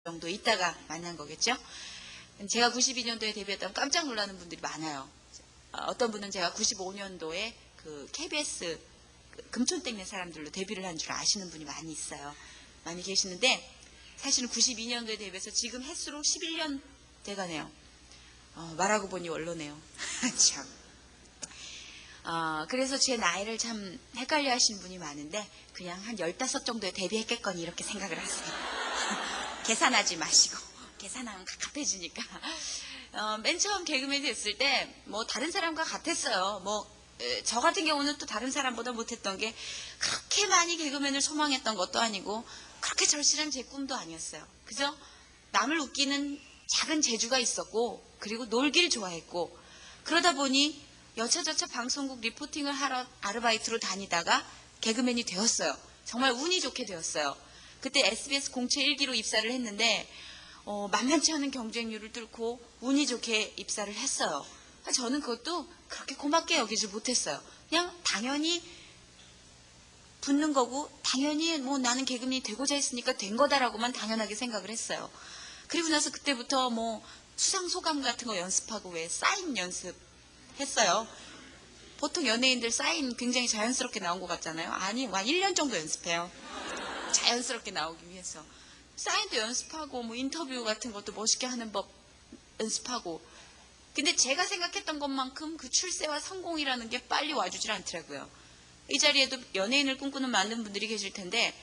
정도 있다가 만난 거겠죠. 제가 92년도에 데뷔했다면 깜짝 놀라는 분들이 많아요. 어떤 분은 제가 95년도에 그 KBS 금촌 땡는 사람들로 데뷔를 한 줄 아시는 분이 많이 있어요. 많이 계시는데 사실은 92년도에 데뷔해서 지금 횟수로 11년 돼가네요. 말하고 보니 원로네요. 참. 그래서 제 나이를 참 헷갈려 하시는 분이 많은데 그냥 한 15 정도에 데뷔했겠거니 이렇게 생각을 하세요. 계산하지 마시고. 계산하면 갑갑해지니까. 맨 처음 개그맨이 됐을 때 뭐 다른 사람과 같았어요. 저 같은 경우는 또 다른 사람보다 못했던 게 그렇게 많이 개그맨을 소망했던 것도 아니고 그렇게 절실한 제 꿈도 아니었어요. 그죠? 남을 웃기는 작은 재주가 있었고 그리고 놀기를 좋아했고 그러다 보니 여차저차 방송국 리포팅을 하러 아르바이트로 다니다가 개그맨이 되었어요. 정말 운이 좋게 되었어요. 그때 SBS 공채 1기로 입사를 했는데 만만치 않은 경쟁률을 뚫고 운이 좋게 입사를 했어요. 저는 그것도 그렇게 고맙게 여기지 못했어요. 그냥 당연히 붙는 거고 당연히 뭐 나는 개그맨이 되고자 했으니까 된 거다라고만 당연하게 생각을 했어요. 그리고 나서 그때부터 뭐 수상소감 같은 거 연습하고 왜 사인 연습했어요. 보통 연예인들 사인 굉장히 자연스럽게 나온 것 같잖아요. 아니, 한 1년 정도 연습해요. 자연스럽게 나오기 위해서. 사인도 연습하고 뭐 인터뷰 같은 것도 멋있게 하는 법 연습하고 근데 제가 생각했던 것만큼 그 출세와 성공이라는 게 빨리 와주질 않더라고요. 이 자리에도 연예인을 꿈꾸는 많은 분들이 계실 텐데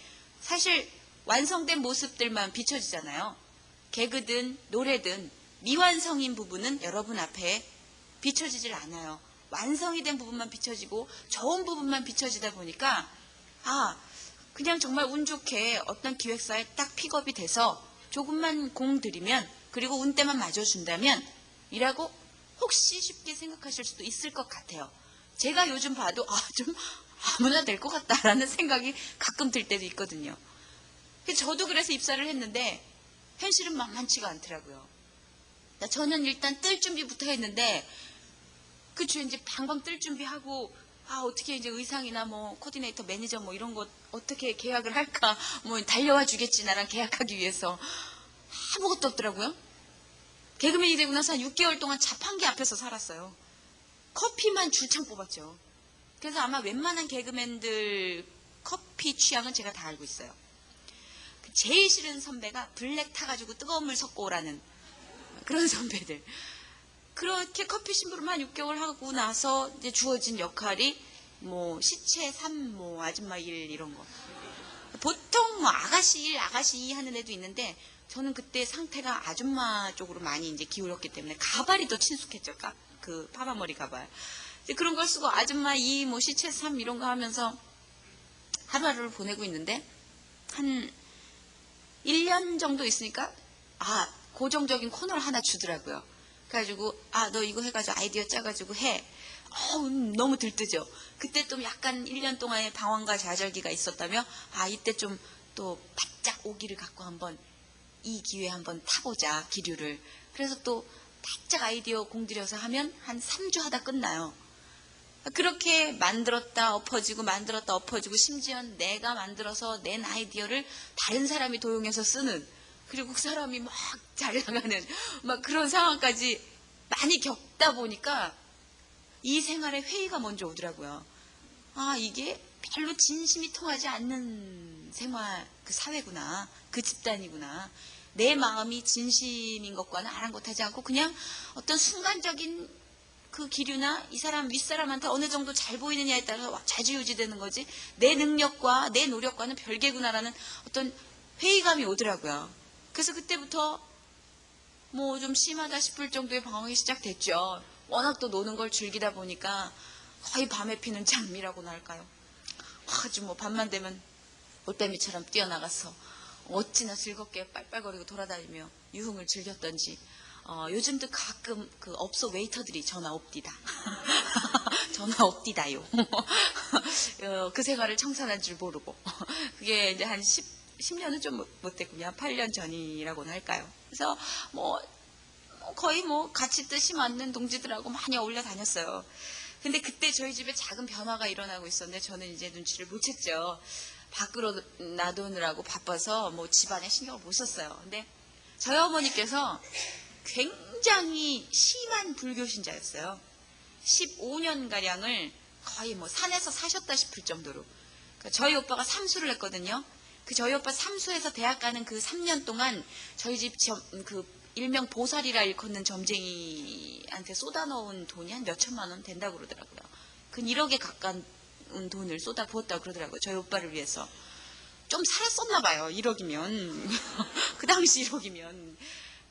사실 완성된 모습들만 비춰지잖아요. 개그든 노래든 미완성인 부분은 여러분 앞에 비춰지질 않아요. 완성이 된 부분만 비춰지고 좋은 부분만 비춰지다 보니까 그냥 정말 운 좋게 어떤 기획사에 딱 픽업이 돼서 조금만 공 들이면 그리고 운때만 맞아준다면 이라고 혹시 쉽게 생각하실 수도 있을 것 같아요. 제가 요즘 봐도 좀 아무나 될 것 같다라는 생각이 가끔 들 때도 있거든요. 저도 그래서 입사를 했는데 현실은 만만치가 않더라고요. 저는 일단 뜰 준비부터 했는데 그 주에 이제 방방 뜰 준비하고 어떻게 이제 의상이나 뭐 코디네이터 매니저 뭐 이런 거 어떻게 계약을 할까 뭐 달려와 주겠지 나랑 계약하기 위해서 아무것도 없더라고요. 개그맨이 되고 나서 한 6개월 동안 자판기 앞에서 살았어요. 커피만 줄창 뽑았죠. 그래서 아마 웬만한 개그맨들 커피 취향은 제가 다 알고 있어요. 제일 싫은 선배가 블랙 타가지고 뜨거운 물 섞고 오라는 그런 선배들. 그렇게 커피 심부름만 6개월 하고 나서 이제 주어진 역할이 뭐 시체 3, 뭐 아줌마 1 이런 거. 보통 뭐 아가씨 1, 아가씨 2 하는 애도 있는데 저는 그때 상태가 아줌마 쪽으로 많이 이제 기울었기 때문에 가발이 더 친숙했죠. 그 파마머리 가발. 그런 걸 쓰고 아줌마 2, 뭐 시체 3 이런 거 하면서 하루하루를 보내고 있는데 한 1년 정도 있으니까 고정적인 코너를 하나 주더라고요. 그래가지고 너 이거 해가지고 아이디어 짜가지고 해. 너무 들뜨죠. 그때 좀 약간 1년 동안의 방황과 좌절기가 있었다며 이때 좀 또 바짝 오기를 갖고 한번 이 기회에 한번 타보자 기류를. 그래서 또 바짝 아이디어 공들여서 하면 한 3주 하다 끝나요. 그렇게 만들었다 엎어지고 만들었다 엎어지고 심지어 내가 만들어서 낸 아이디어를 다른 사람이 도용해서 쓰는 그리고 그 사람이 막 잘 나가는 막 그런 상황까지 많이 겪다 보니까 이 생활에 회의가 먼저 오더라고요. 이게 별로 진심이 통하지 않는 생활, 그 사회구나. 그 집단이구나. 내 마음이 진심인 것과는 아랑곳하지 않고 그냥 어떤 순간적인 그 기류나 이 사람 윗사람한테 어느 정도 잘 보이느냐에 따라서 좌지우지되는 거지 내 능력과 내 노력과는 별개구나라는 어떤 회의감이 오더라고요. 그래서 그때부터 뭐 좀 심하다 싶을 정도의 방황이 시작됐죠. 워낙 또 노는 걸 즐기다 보니까 거의 밤에 피는 장미라고나 할까요. 아주 뭐 밤만 되면 올빼미처럼 뛰어나가서 어찌나 즐겁게 빨빨거리고 돌아다니며 유흥을 즐겼던지 요즘도 가끔 그 업소 웨이터들이 전화 옵디다. 전화 옵디다요. 그 생활을 청산한 줄 모르고 그게 이제 한 10년은 좀 못됐군요. 8년 전이라고나 할까요. 그래서 뭐 거의 뭐 같이 뜻이 맞는 동지들하고 많이 어울려 다녔어요. 근데 그때 저희 집에 작은 변화가 일어나고 있었는데 저는 이제 눈치를 못 챘죠. 밖으로 놔두느라고 바빠서 뭐 집안에 신경을 못 썼어요. 근데 저희 어머니께서 굉장히 심한 불교 신자였어요. 15년가량을 거의 뭐 산에서 사셨다 싶을 정도로. 그러니까 저희 오빠가 삼수를 했거든요. 그 저희 오빠 삼수해서 대학 가는 그 3년 동안 저희 집 그 일명 보살이라 일컫는 점쟁이한테 쏟아넣은 돈이 한 몇천만 원 된다고 그러더라고요. 그 1억에 가까운 돈을 쏟아 부었다고 그러더라고요. 저희 오빠를 위해서. 좀 살았었나 봐요. 1억이면. 그 당시 1억이면.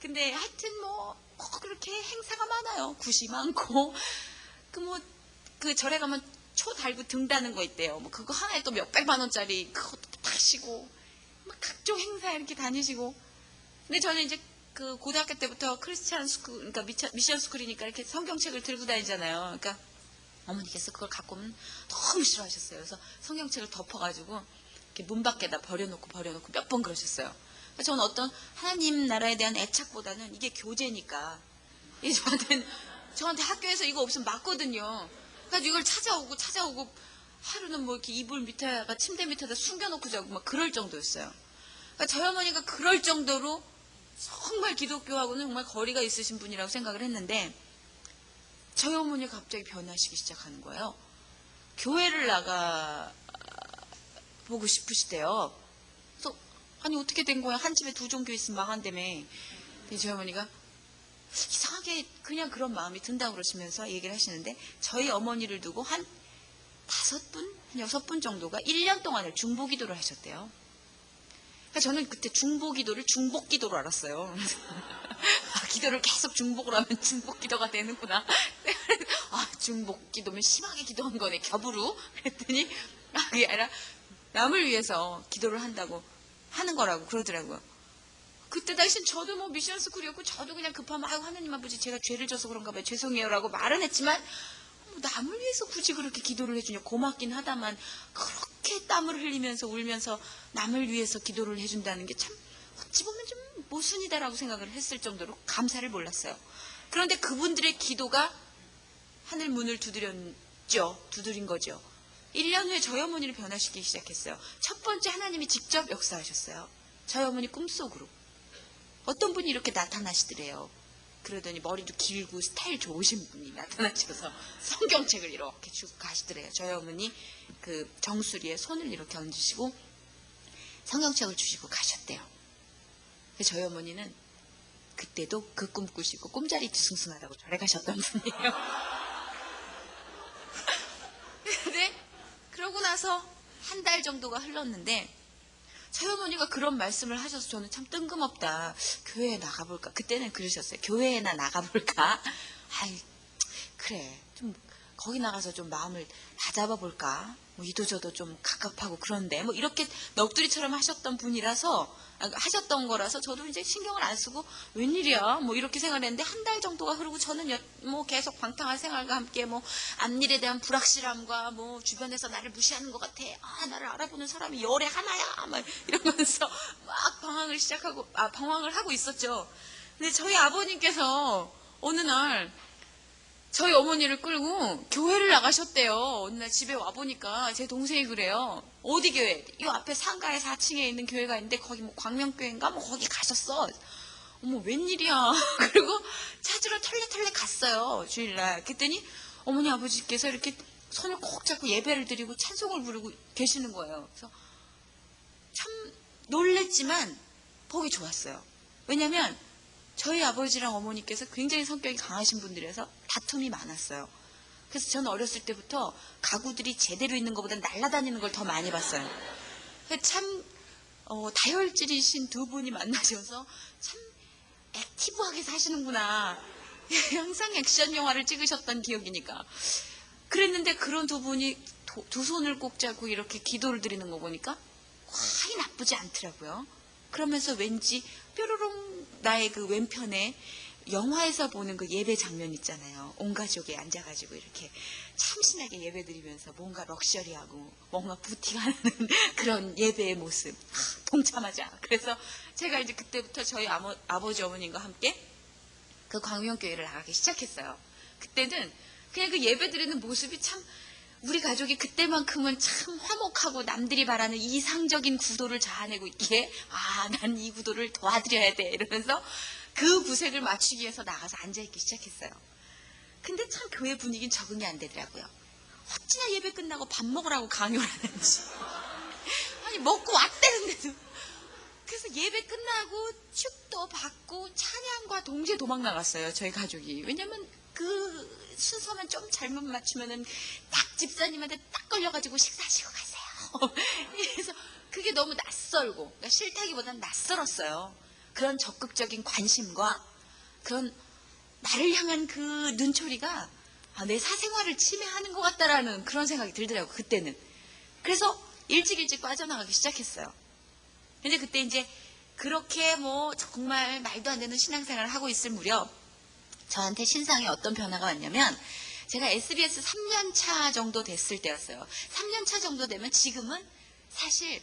근데 하여튼 뭐 그렇게 행사가 많아요. 굿이 많고. 그 절에 가면 초 달고 등 다는 거 있대요. 뭐 그거 하나에 또 몇백만 원짜리 그것도 타시고 막 각종 행사 이렇게 다니시고. 근데 저는 이제 그 고등학교 때부터 크리스찬 스쿨, 그러니까 미션 스쿨이니까 이렇게 성경책을 들고 다니잖아요. 그러니까 어머니께서 그걸 갖고 오면 너무 싫어하셨어요. 그래서 성경책을 덮어가지고 이렇게 문 밖에다 버려놓고 몇 번 그러셨어요. 그래서 저는 어떤 하나님 나라에 대한 애착보다는 이게 교재니까 이게 저한테 학교에서 이거 없으면 맞거든요. 그래서 이걸 찾아오고 하루는 뭐 이렇게 이불 밑에다가 침대 밑에다 숨겨놓고 자고 막 그럴 정도였어요. 그러니까 저희 어머니가 그럴 정도로 정말 기독교하고는 정말 거리가 있으신 분이라고 생각을 했는데 저희 어머니가 갑자기 변하시기 시작하는 거예요. 교회를 나가보고 싶으시대요. 그래서 아니 어떻게 된 거야? 한 집에 두 종교 있으면 망한다며. 저희 어머니가 이상하게 그냥 그런 마음이 든다고 그러시면서 얘기를 하시는데 저희 어머니를 두고 한 5분, 6분 정도가 1년 동안을 중보기도를 하셨대요. 그러니까 저는 그때 중보기도를 중복기도로 알았어요. 기도를 계속 중복을 하면 중복기도가 되는구나. 중복기도면 심하게 기도한 거네, 겹으로. 그랬더니 그게 아니라 남을 위해서 기도를 한다고 하는 거라고 그러더라고요. 그때 당시엔 저도 뭐 미션 스쿨이었고 저도 그냥 급하면 아유 하나님 아버지 제가 죄를 져서 그런가 봐요. 죄송해요라고 말은 했지만 남을 위해서 굳이 그렇게 기도를 해주냐. 고맙긴 하다만 그렇게 땀을 흘리면서 울면서 남을 위해서 기도를 해준다는 게 참 어찌 보면 좀 모순이다라고 생각을 했을 정도로 감사를 몰랐어요. 그런데 그분들의 기도가 하늘 문을 두드린 거죠. 1년 후에 저희 어머니를 변화시키기 시작했어요. 첫 번째 하나님이 직접 역사하셨어요. 저희 어머니 꿈속으로. 어떤 분이 이렇게 나타나시더래요. 그러더니 머리도 길고 스타일 좋으신 분이 나타나셔서 성경책을 이렇게 주고 가시더래요. 저희 어머니 그 정수리에 손을 이렇게 얹으시고 성경책을 주시고 가셨대요. 저희 어머니는 그때도 그 꿈 꾸시고 꿈자리 뒤숭숭하다고 절에 가셨던 분이에요. 근데 그러고 나서 한 달 정도가 흘렀는데 저희 어머니가 그런 말씀을 하셔서 저는 참 뜬금없다. 교회에 나가볼까? 그때는 그러셨어요. 교회에나 나가볼까? 아이, 그래. 좀 거기 나가서 좀 마음을 다잡아볼까? 뭐 이도저도 좀 갑갑하고 그런데 뭐 이렇게 넋두리처럼 하셨던 거라서 저도 이제 신경을 안 쓰고 웬일이야 뭐 이렇게 생각했는데 한 달 정도가 흐르고 저는 뭐 계속 방탕한 생활과 함께 뭐 앞일에 대한 불확실함과 뭐 주변에서 나를 무시하는 것 같아. 나를 알아보는 사람이 열에 하나야 막 이러면서 막 방황을 하고 있었죠. 근데 저희 아버님께서 어느 날 저희 어머니를 끌고 교회를 나가셨대요. 어느 날 집에 와보니까 제 동생이 그래요. 어디 교회? 이 앞에 상가에 4층에 있는 교회가 있는데 거기 뭐 광명교회인가? 뭐 거기 가셨어. 어머 웬일이야. 그리고 찾으러 털레털레 갔어요. 주일날. 그랬더니 어머니 아버지께서 이렇게 손을 꼭 잡고 예배를 드리고 찬송을 부르고 계시는 거예요. 그래서 참 놀랬지만 보기 좋았어요. 왜냐면 저희 아버지랑 어머니께서 굉장히 성격이 강하신 분들이라서 다툼이 많았어요. 그래서 저는 어렸을 때부터 가구들이 제대로 있는 것보다 날아다니는 걸 더 많이 봤어요. 참 다혈질이신 두 분이 만나셔서 참 액티브하게 사시는구나. 항상 액션 영화를 찍으셨던 기억이니까. 그랬는데 그런 두 분이 두 손을 꼭 잡고 이렇게 기도를 드리는 거 보니까 과히 나쁘지 않더라고요. 그러면서 왠지 뾰로롱 나의 그 왼편에 영화에서 보는 그 예배 장면 있잖아요. 온 가족이 앉아가지고 이렇게 참신하게 예배 드리면서 뭔가 럭셔리하고 뭔가 부팅하는 그런 예배의 모습. 동참하자. 그래서 제가 이제 그때부터 저희 아버지 어머님과 함께 그 광명교회를 나가기 시작했어요. 그때는 그냥 그 예배 드리는 모습이 참 우리 가족이 그때만큼은 참 화목하고 남들이 바라는 이상적인 구도를 자아내고 있기에 난 이 구도를 도와드려야 돼 이러면서 그 구색을 맞추기 위해서 나가서 앉아있기 시작했어요. 근데 참 교회 분위기는 적응이 안 되더라고요. 어찌나 예배 끝나고 밥 먹으라고 강요를 하는지. 아니 먹고 왔다는데도. 그래서 예배 끝나고 축도 받고 찬양과 동시에 도망 나갔어요. 저희 가족이. 왜냐면 그 순서만 좀 잘못 맞추면은 딱 집사님한테 딱 걸려가지고 식사하시고 가세요. 그래서 그게 너무 낯설고, 그러니까 싫다기보다는 낯설었어요. 그런 적극적인 관심과 그런 나를 향한 그 눈초리가 내 사생활을 침해하는 것 같다라는 그런 생각이 들더라고요. 그때는. 그래서 일찍 빠져나가기 시작했어요. 근데 그때 이제 그렇게 뭐 정말 말도 안 되는 신앙생활을 하고 있을 무렵 저한테 신상에 어떤 변화가 왔냐면 제가 SBS 3년 차 정도 됐을 때였어요. 3년 차 정도 되면 지금은 사실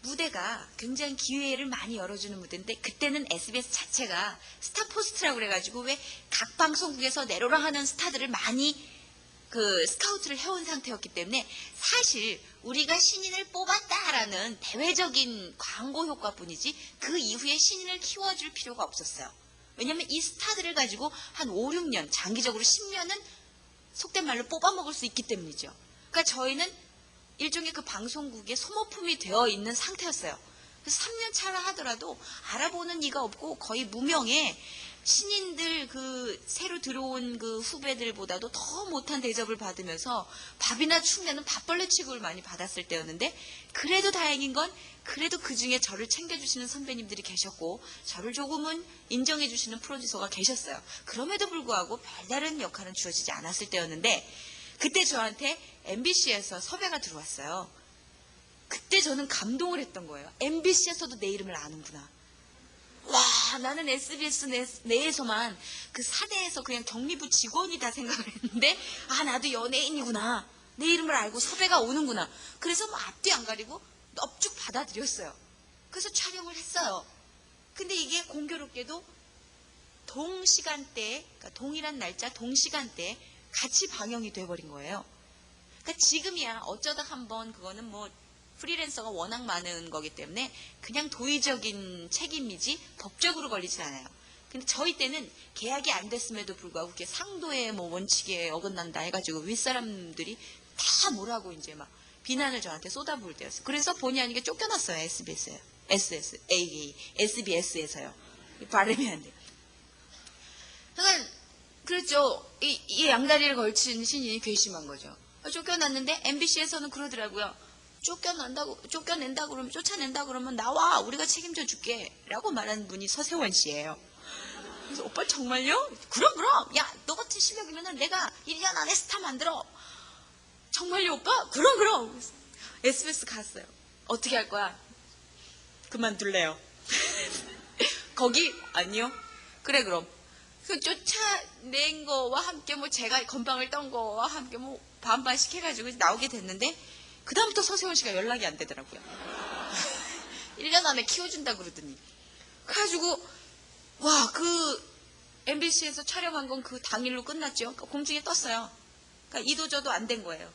무대가 굉장히 기회를 많이 열어주는 무대인데 그때는 SBS 자체가 스타포스트라고 그래가지고 왜 각 방송국에서 내로라 하는 스타들을 많이 스카우트를 해온 상태였기 때문에 사실 우리가 신인을 뽑았다라는 대외적인 광고 효과뿐이지 그 이후에 신인을 키워줄 필요가 없었어요. 왜냐하면 이 스타들을 가지고 한 5, 6년, 장기적으로 10년은 속된 말로 뽑아먹을 수 있기 때문이죠. 그러니까 저희는 일종의 그 방송국의 소모품이 되어 있는 상태였어요. 그래서 3년 차라 하더라도 알아보는 이가 없고 거의 무명의 신인들 새로 들어온 그 후배들보다도 더 못한 대접을 받으면서 밥이나 축내는 밥벌레 취급을 많이 받았을 때였는데 그래도 다행인 건 그래도 그 중에 저를 챙겨주시는 선배님들이 계셨고 저를 조금은 인정해주시는 프로듀서가 계셨어요. 그럼에도 불구하고 별다른 역할은 주어지지 않았을 때였는데 그때 저한테 MBC에서 섭외가 들어왔어요. 그때 저는 감동을 했던 거예요. MBC에서도 내 이름을 아는구나. 와, 나는 SBS 내에서만 그 사내에서 그냥 경리부 직원이다 생각을 했는데 나도 연예인이구나. 내 이름을 알고 섭외가 오는구나. 그래서 뭐 앞뒤 안 가리고 넙죽 받아들였어요. 그래서 촬영을 했어요. 근데 이게 공교롭게도 동시간대에, 그러니까 동일한 날짜 동시간대에 같이 방영이 돼버린 거예요. 그러니까 지금이야 어쩌다 한번 그거는 뭐 프리랜서가 워낙 많은 거기 때문에 그냥 도의적인 책임이지 법적으로 걸리진 않아요. 근데 저희 때는 계약이 안 됐음에도 불구하고 그게 상도의 뭐 원칙에 어긋난다 해가지고 윗사람들이 다 뭐라고 이제 막 비난을 저한테 쏟아부을 때였어요. 그래서 본의 아니게 쫓겨났어요. SBS에요. SBS에서요. 발음이 안 돼요. 그러니까 그렇죠. 이 양다리를 걸친 신인이 괘씸한 거죠. 쫓겨났는데 MBC에서는 그러더라고요. 쫓겨낸다 그러면 나와 우리가 책임져 줄게 라고 말한 분이 서세원 씨예요. 그래서 오빠 정말요? 그럼 야 너 같은 실력이면 내가 1년 안에 스타 만들어. 정말요 오빠? 그럼 SBS 갔어요. 어떻게 할 거야? 그만둘래요. 거기? 아니요. 그래 그럼 그 쫓아낸 거와 함께 뭐 제가 건방을 떤 거와 함께 뭐 반반씩 해가지고 나오게 됐는데 그 다음부터 서세원 씨가 연락이 안 되더라고요. 1년 안에 키워준다 그러더니. 그래가지고 MBC에서 촬영한 건 그 당일로 끝났죠. 그러니까 공중에 떴어요. 그러니까 이도저도 안 된 거예요.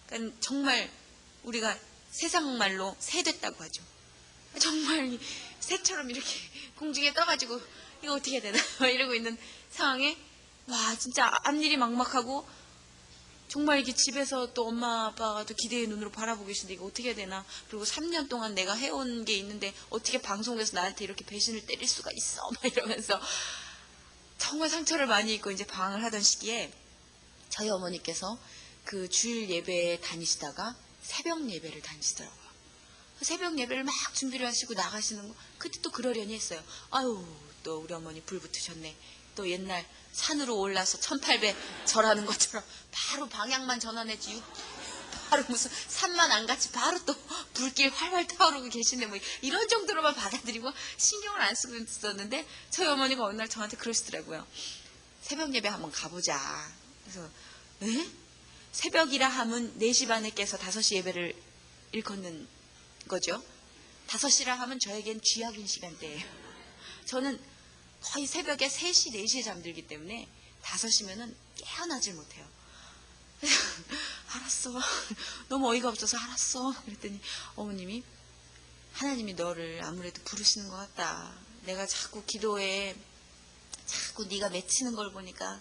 그러니까 정말 우리가 세상 말로 새됐다고 하죠. 정말 새처럼 이렇게 공중에 떠가지고 이거 어떻게 해야 되나 이러고 있는 상황에 진짜 앞일이 막막하고 정말 이게 집에서 또 엄마 아빠가 또 기대의 눈으로 바라보고 계신데 이거 어떻게 해야 되나. 그리고 3년 동안 내가 해온 게 있는데 어떻게 방송에서 나한테 이렇게 배신을 때릴 수가 있어 막 이러면서 정말 상처를 많이 입고 이제 방황을 하던 시기에 저희 어머니께서 그 주일 예배에 다니시다가 새벽 예배를 다니시더라고요. 새벽 예배를 막 준비를 하시고 나가시는 거 그때 또 그러려니 했어요. 아유 또 우리 어머니 불 붙으셨네. 또 옛날 산으로 올라서 1800 절하는 것처럼 바로 방향만 전환했지 바로 무슨 산만 안 갔지 바로 또 불길 활활 타오르고 계시네 뭐 이런 정도로만 받아들이고 신경을 안 쓰고 있었는데 저희 어머니가 어느 날 저한테 그러시더라고요. 새벽 예배 한번 가보자. 그래서 에? 새벽이라 하면 4시 반에 깨서 5시 예배를 일컫는 거죠. 5시라 하면 저에겐 쥐약인 시간대예요. 저는 거의 새벽에 3시, 4시에 잠들기 때문에 5시면은 깨어나질 못해요. 알았어. 너무 어이가 없어서 알았어. 그랬더니 어머님이 하나님이 너를 아무래도 부르시는 것 같다. 내가 자꾸 기도에 자꾸 네가 맺히는 걸 보니까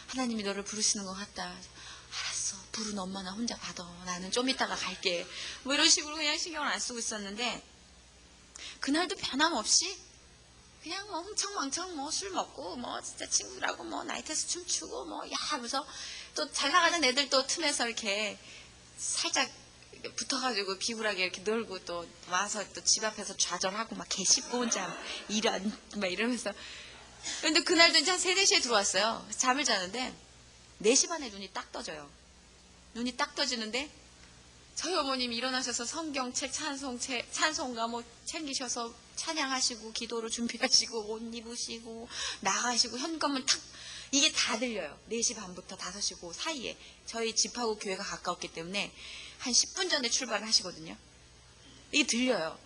하나님이 너를 부르시는 것 같다. 알았어. 부른 엄마 나 혼자 받아. 나는 좀 이따가 갈게. 뭐 이런 식으로 그냥 신경을 안 쓰고 있었는데 그날도 변함없이 그냥 뭐 흥청망청 뭐 술 먹고 뭐 진짜 친구들하고 뭐 나이트에서 춤추고 뭐 야 하면서 또 잘 나가는 애들 또 틈에서 이렇게 살짝 붙어가지고 비굴하게 이렇게 놀고 또 와서 또 집 앞에서 좌절하고 막 개 씹고 혼자 이런 막 이러면서. 그런데 그날도 이제 한 3, 4시에 들어왔어요. 잠을 자는데 4시 반에 눈이 딱 떠져요. 눈이 딱 떠지는데 저희 어머님이 일어나셔서 성경책, 찬송가 뭐 챙기셔서 찬양하시고 기도로 준비하시고 옷 입으시고 나가시고 현관문 탁 이게 다 들려요. 4시 반부터 5시고 사이에 저희 집하고 교회가 가까웠기 때문에 한 10분 전에 출발을 하시거든요. 이게 들려요.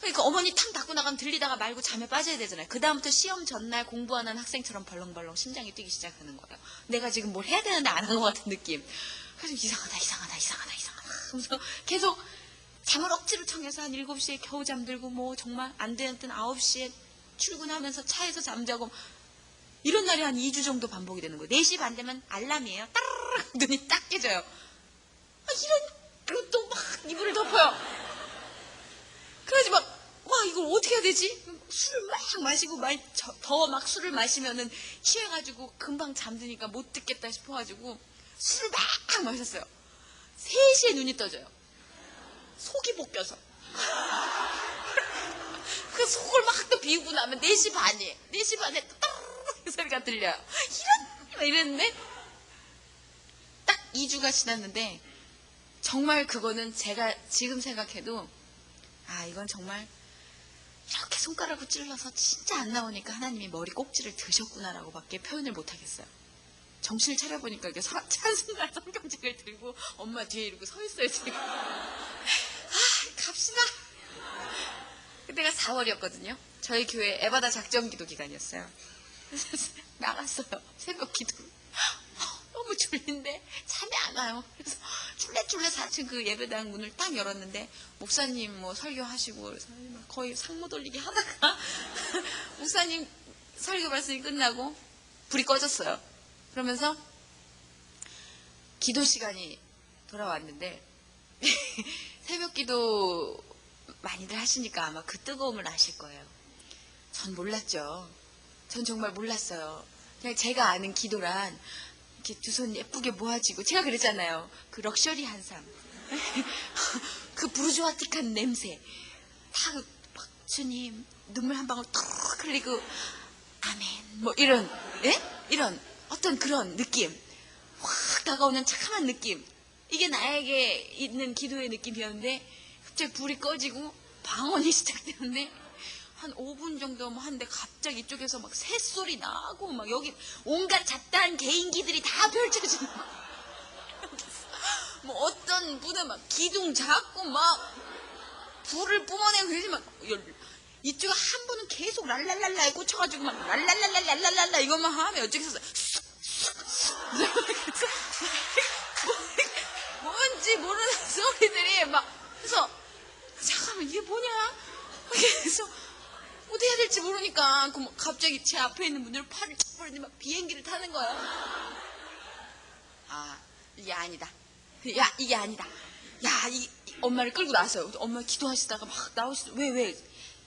그러니까 어머니 탕 닫고 나가면 들리다가 말고 잠에 빠져야 되잖아요. 그 다음부터 시험 전날 공부하는 학생처럼 벌렁벌렁 심장이 뛰기 시작하는 거예요. 내가 지금 뭘 해야 되는데 안 한 것 같은 느낌. 그래서 이상하다 하면서 계속 잠을 억지로 청해서 한 7시에 겨우 잠들고 뭐 정말 안 되는 9시에 출근하면서 차에서 잠자고 이런 날이 한 2주 정도 반복이 되는 거예요. 4시 반 되면 알람이에요. 따르르 눈이 딱 깨져요. 이런 또 막 이불을 덮어요. 그래서 막 와 이걸 어떻게 해야 되지? 술을 막 마시고 더 막 술을 마시면은 취해가지고 금방 잠드니까 못 듣겠다 싶어가지고 술을 막 마셨어요. 3시에 눈이 떠져요. 속이 볶여서. 그 속을 막 또 비우고 나면 4시 반이에요. 4시 반에 또 따르르 소리가 들려요. 막 이랬는데 딱 2주가 지났는데 정말 그거는 제가 지금 생각해도 아 이건 정말 이렇게 손가락으로 찔러서 진짜 안 나오니까 하나님이 머리 꼭지를 드셨구나라고 밖에 표현을 못하겠어요. 정신을 차려보니까 이렇게 찬송가 성경책을 들고 엄마 뒤에 이러고 서 있어요 지금. 갑시다. 그때가 4월이었거든요. 저희 교회 에바다 작정기도 기간이었어요. 그래서 나갔어요. 새벽 기도. 너무 졸린데 잠이 안 와요. 그래서 쫄래쫄래 4층 그 예배당 문을 딱 열었는데 목사님 뭐 설교하시고 그래서 거의 상모 돌리기 하다가 목사님 설교 말씀이 끝나고 불이 꺼졌어요. 그러면서 기도 시간이 돌아왔는데 새벽 기도 많이들 하시니까 아마 그 뜨거움을 아실 거예요. 전 몰랐죠. 전 정말 몰랐어요. 그냥 제가 아는 기도란 이렇게 두 손 예쁘게 모아지고 제가 그랬잖아요. 그 럭셔리한 삶, 그 부르주아틱한 냄새, 다 막 주님 눈물 한 방울 툭 흘리고 아멘 뭐 이런 이런 어떤 그런 느낌, 확 다가오는 착함한 느낌. 이게 나에게 있는 기도의 느낌이었는데 갑자기 불이 꺼지고 방언이 시작되는데 한 5분 정도 하는데 갑자기 이쪽에서 막 새소리 나고 막 여기 온갖 잡다한 개인기들이 다 펼쳐지는 거야. 뭐 어떤 분은 막 기둥 잡고 막 불을 뿜어내고 그러지 막 이쪽에 한 분은 계속 랄랄랄라에 꽂혀가지고 막 랄랄랄랄랄랄라 이것만 하면 이쪽에서 뭔지 모르는 소리들이 막 그래서 잠깐만 이게 뭐냐 그래서 어떻게 해야 될지 모르니까 갑자기 제 앞에 있는 분들 팔을 쫙 벌리는데 막 비행기를 타는 거예요. 아 이게 아니다. 야 이게 아니다. 야 이 엄마를 끌고 나왔어요. 엄마 기도하시다가 막 나오시죠. 왜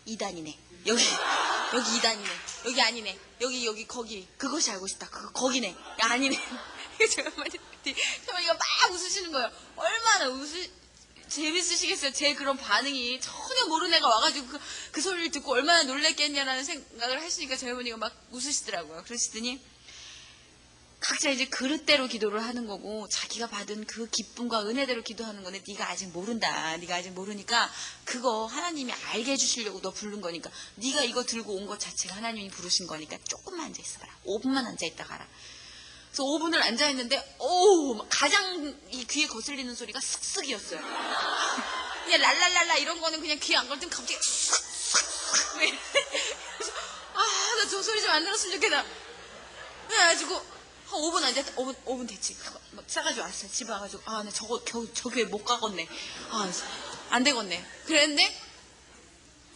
2단이네. 여기 2단이네. 여기 아니네. 여기 거기 그것이 알고 싶다. 거기네. 야 아니네. 제가 어머니가 막 웃으시는 거예요. 얼마나 재밌으시겠어요. 제 그런 반응이 전혀 모르는 애가 와가지고 그 소리를 듣고 얼마나 놀랬겠냐라는 생각을 하시니까 저희 어머니가 막 웃으시더라고요. 그러시더니 각자 이제 그릇대로 기도를 하는 거고 자기가 받은 그 기쁨과 은혜대로 기도하는 건데 네가 아직 모른다. 네가 아직 모르니까 그거 하나님이 알게 해주시려고 너 부른 거니까 네가 이거 들고 온 것 자체가 하나님이 부르신 거니까 조금만 앉아있어봐라. 5분만 앉아있다 가라. 그래서 5분을 앉아있는데 가장 이 귀에 거슬리는 소리가 슥슥이었어요. 그냥 랄랄랄라 이런 거는 그냥 귀에 안 걸리면 갑자기 나 저 소리 좀 안 들었으면 좋겠다. 그래가지고 한 5분 안 됐다. 5분 됐지. 막 싸가지고 왔어요. 집에 와가지고, 아, 나 저 교회 못 가겠네. 아, 안 되겠네. 그랬는데,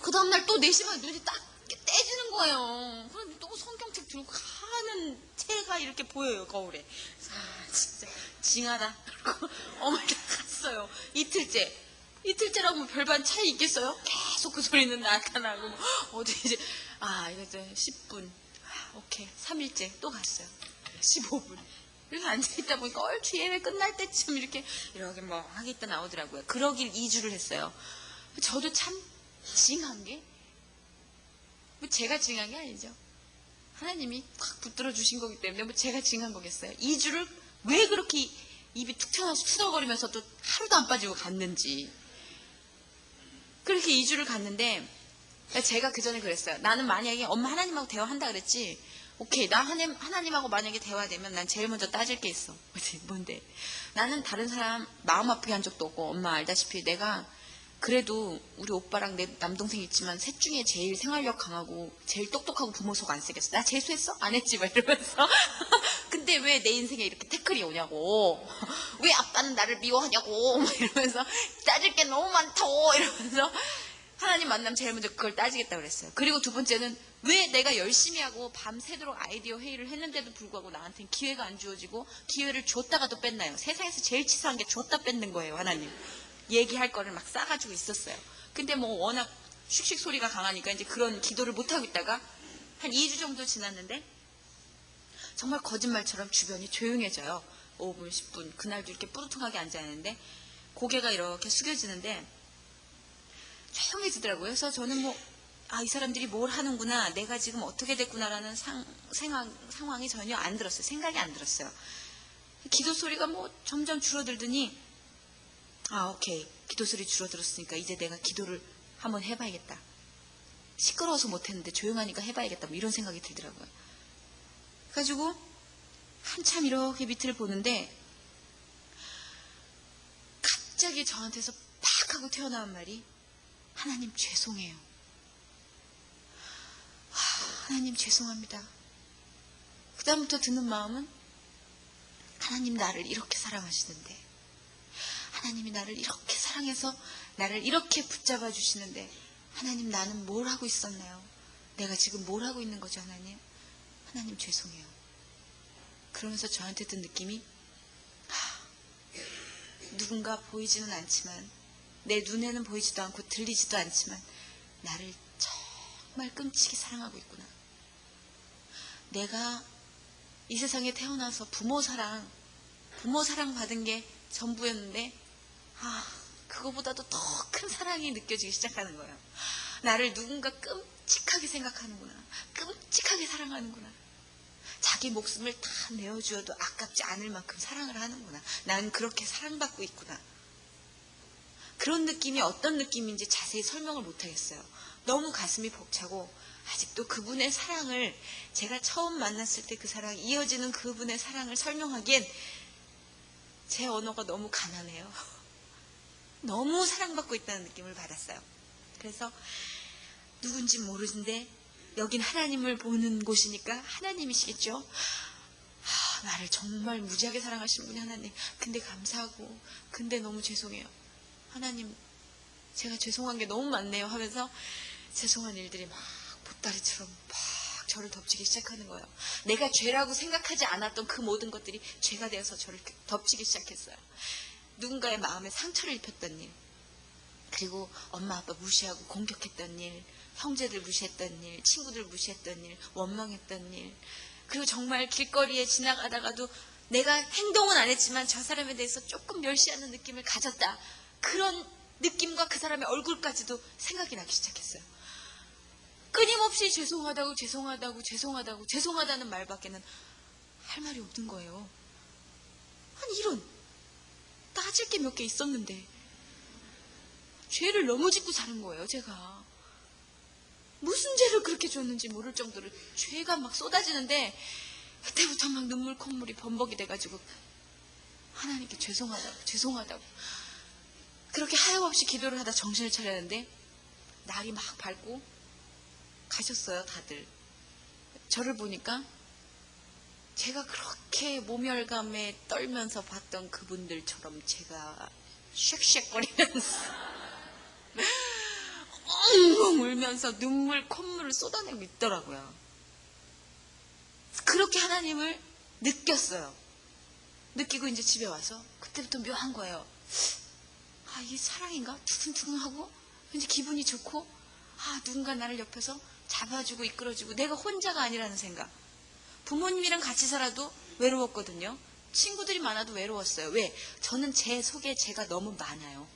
그 다음날 또 4시 반에 눈이 딱 떼지는 거예요. 그런데 또 성경책 들고 가는 채가 이렇게 보여요, 거울에. 아, 진짜, 징하다. 그리고 어머니 갔어요. 이틀째라고 뭐 별반 차이 있겠어요? 계속 그 소리는 나타나고, 어디 이제, 이거 이제 10분. 오케이. 3일째 또 갔어요. 15분. 그래서 앉아있다 보니까 얼추 예배 끝날 때쯤 이렇게 뭐 하겠다 나오더라고요. 그러길 2주를 했어요. 저도 참 징한 게, 뭐 제가 징한 게 아니죠. 하나님이 확 붙들어 주신 거기 때문에 뭐 제가 징한 거겠어요. 2주를 왜 그렇게 입이 툭 튀어나와서 투덜거리면서 또 하루도 안 빠지고 갔는지. 그렇게 2주를 갔는데, 제가 그 전에 그랬어요. 나는 만약에 엄마 하나님하고 대화한다 그랬지, 오케이, 나 하나님하고 만약에 대화되면 난 제일 먼저 따질 게 있어. 뭔데? 나는 다른 사람 마음 아프게 한 적도 없고, 엄마 알다시피 내가 그래도 우리 오빠랑 내 남동생 있지만 셋 중에 제일 생활력 강하고 제일 똑똑하고 부모 속 안 세겠어. 나 재수했어? 안 했지? 막 이러면서. 근데 왜 내 인생에 이렇게 태클이 오냐고. 왜 아빠는 나를 미워하냐고. 막 이러면서 따질 게 너무 많다고. 이러면서 하나님 만나면 제일 먼저 그걸 따지겠다고 그랬어요. 그리고 두 번째는 왜 내가 열심히 하고 밤새도록 아이디어 회의를 했는데도 불구하고 나한테는 기회가 안 주어지고 기회를 줬다가도 뺐나요? 세상에서 제일 치사한 게 줬다 뺏는 거예요, 하나님. 얘기할 거를 막 싸가지고 있었어요. 근데 뭐 워낙 슉슉 소리가 강하니까 이제 그런 기도를 못하고 있다가 한 2주 정도 지났는데 정말 거짓말처럼 주변이 조용해져요. 5분, 10분. 그날도 이렇게 뿌듯하게 앉아있는데 고개가 이렇게 숙여지는데 조용해지더라고요. 그래서 저는 이 사람들이 뭘 하는구나, 내가 지금 어떻게 됐구나라는 상황이 전혀 안 들었어요. 생각이 안 들었어요. 기도 소리가 점점 줄어들더니, 오케이. 기도 소리 줄어들었으니까 이제 내가 기도를 한번 해봐야겠다. 시끄러워서 못했는데 조용하니까 해봐야겠다. 이런 생각이 들더라고요. 그래가지고 한참 이렇게 밑을 보는데 갑자기 저한테서 팍 하고 튀어나온 말이, 하나님 죄송해요. 하나님 죄송합니다. 그 다음부터 드는 마음은, 하나님 나를 이렇게 사랑하시는데, 하나님이 나를 이렇게 사랑해서 나를 이렇게 붙잡아 주시는데, 하나님 나는 뭘 하고 있었나요? 내가 지금 뭘 하고 있는 거죠, 하나님? 하나님 죄송해요. 그러면서 저한테 든 느낌이, 누군가 보이지는 않지만, 내 눈에는 보이지도 않고 들리지도 않지만 나를 정말 끔찍이 사랑하고 있구나. 내가 이 세상에 태어나서 부모 사랑 받은 게 전부였는데, 그거보다도 더 큰 사랑이 느껴지기 시작하는 거예요. 나를 누군가 끔찍하게 생각하는구나. 끔찍하게 사랑하는구나. 자기 목숨을 다 내어주어도 아깝지 않을 만큼 사랑을 하는구나. 난 그렇게 사랑받고 있구나. 그런 느낌이 어떤 느낌인지 자세히 설명을 못하겠어요. 너무 가슴이 벅차고, 아직도 그분의 사랑을, 제가 처음 만났을 때 그 사랑, 이어지는 그분의 사랑을 설명하기엔 제 언어가 너무 가난해요. 너무 사랑받고 있다는 느낌을 받았어요. 그래서 누군지 모르는데 여긴 하나님을 보는 곳이니까 하나님이시겠죠. 나를 정말 무지하게 사랑하시는 분이 하나님. 근데 감사하고, 근데 너무 죄송해요. 하나님, 제가 죄송한 게 너무 많네요 하면서 죄송한 일들이 막 보따리처럼 막 저를 덮치기 시작하는 거예요. 내가 죄라고 생각하지 않았던 그 모든 것들이 죄가 되어서 저를 덮치기 시작했어요. 누군가의 마음에 상처를 입혔던 일, 그리고 엄마 아빠 무시하고 공격했던 일, 형제들 무시했던 일, 친구들 무시했던 일, 원망했던 일, 그리고 정말 길거리에 지나가다가도 내가 행동은 안 했지만 저 사람에 대해서 조금 멸시하는 느낌을 가졌다. 그런 느낌과 그 사람의 얼굴까지도 생각이 나기 시작했어요. 끊임없이 죄송하다는 말밖에는 할 말이 없는 거예요. 아니, 이런 따질 게 몇 개 있었는데 죄를 너무 짓고 사는 거예요. 제가 무슨 죄를 그렇게 줬는지 모를 정도로 죄가 막 쏟아지는데, 그때부터 막 눈물 콧물이 범벅이 돼가지고 하나님께 죄송하다고 그렇게 하염없이 기도를 하다 정신을 차렸는데, 날이 막 밝고 가셨어요. 다들 저를 보니까 제가 그렇게 모멸감에 떨면서 봤던 그분들처럼 제가 쉑쉑거리면서 엉엉 울면서 콧물을 쏟아내고 있더라고요. 그렇게 하나님을 느꼈어요. 느끼고 이제 집에 와서 그때부터 묘한 거예요. 아, 이게 사랑인가? 두근두근하고 이제 기분이 좋고, 아, 누군가 나를 옆에서 잡아주고 이끌어주고 내가 혼자가 아니라는 생각. 부모님이랑 같이 살아도 외로웠거든요. 친구들이 많아도 외로웠어요. 왜? 저는 제 속에 제가 너무 많아요.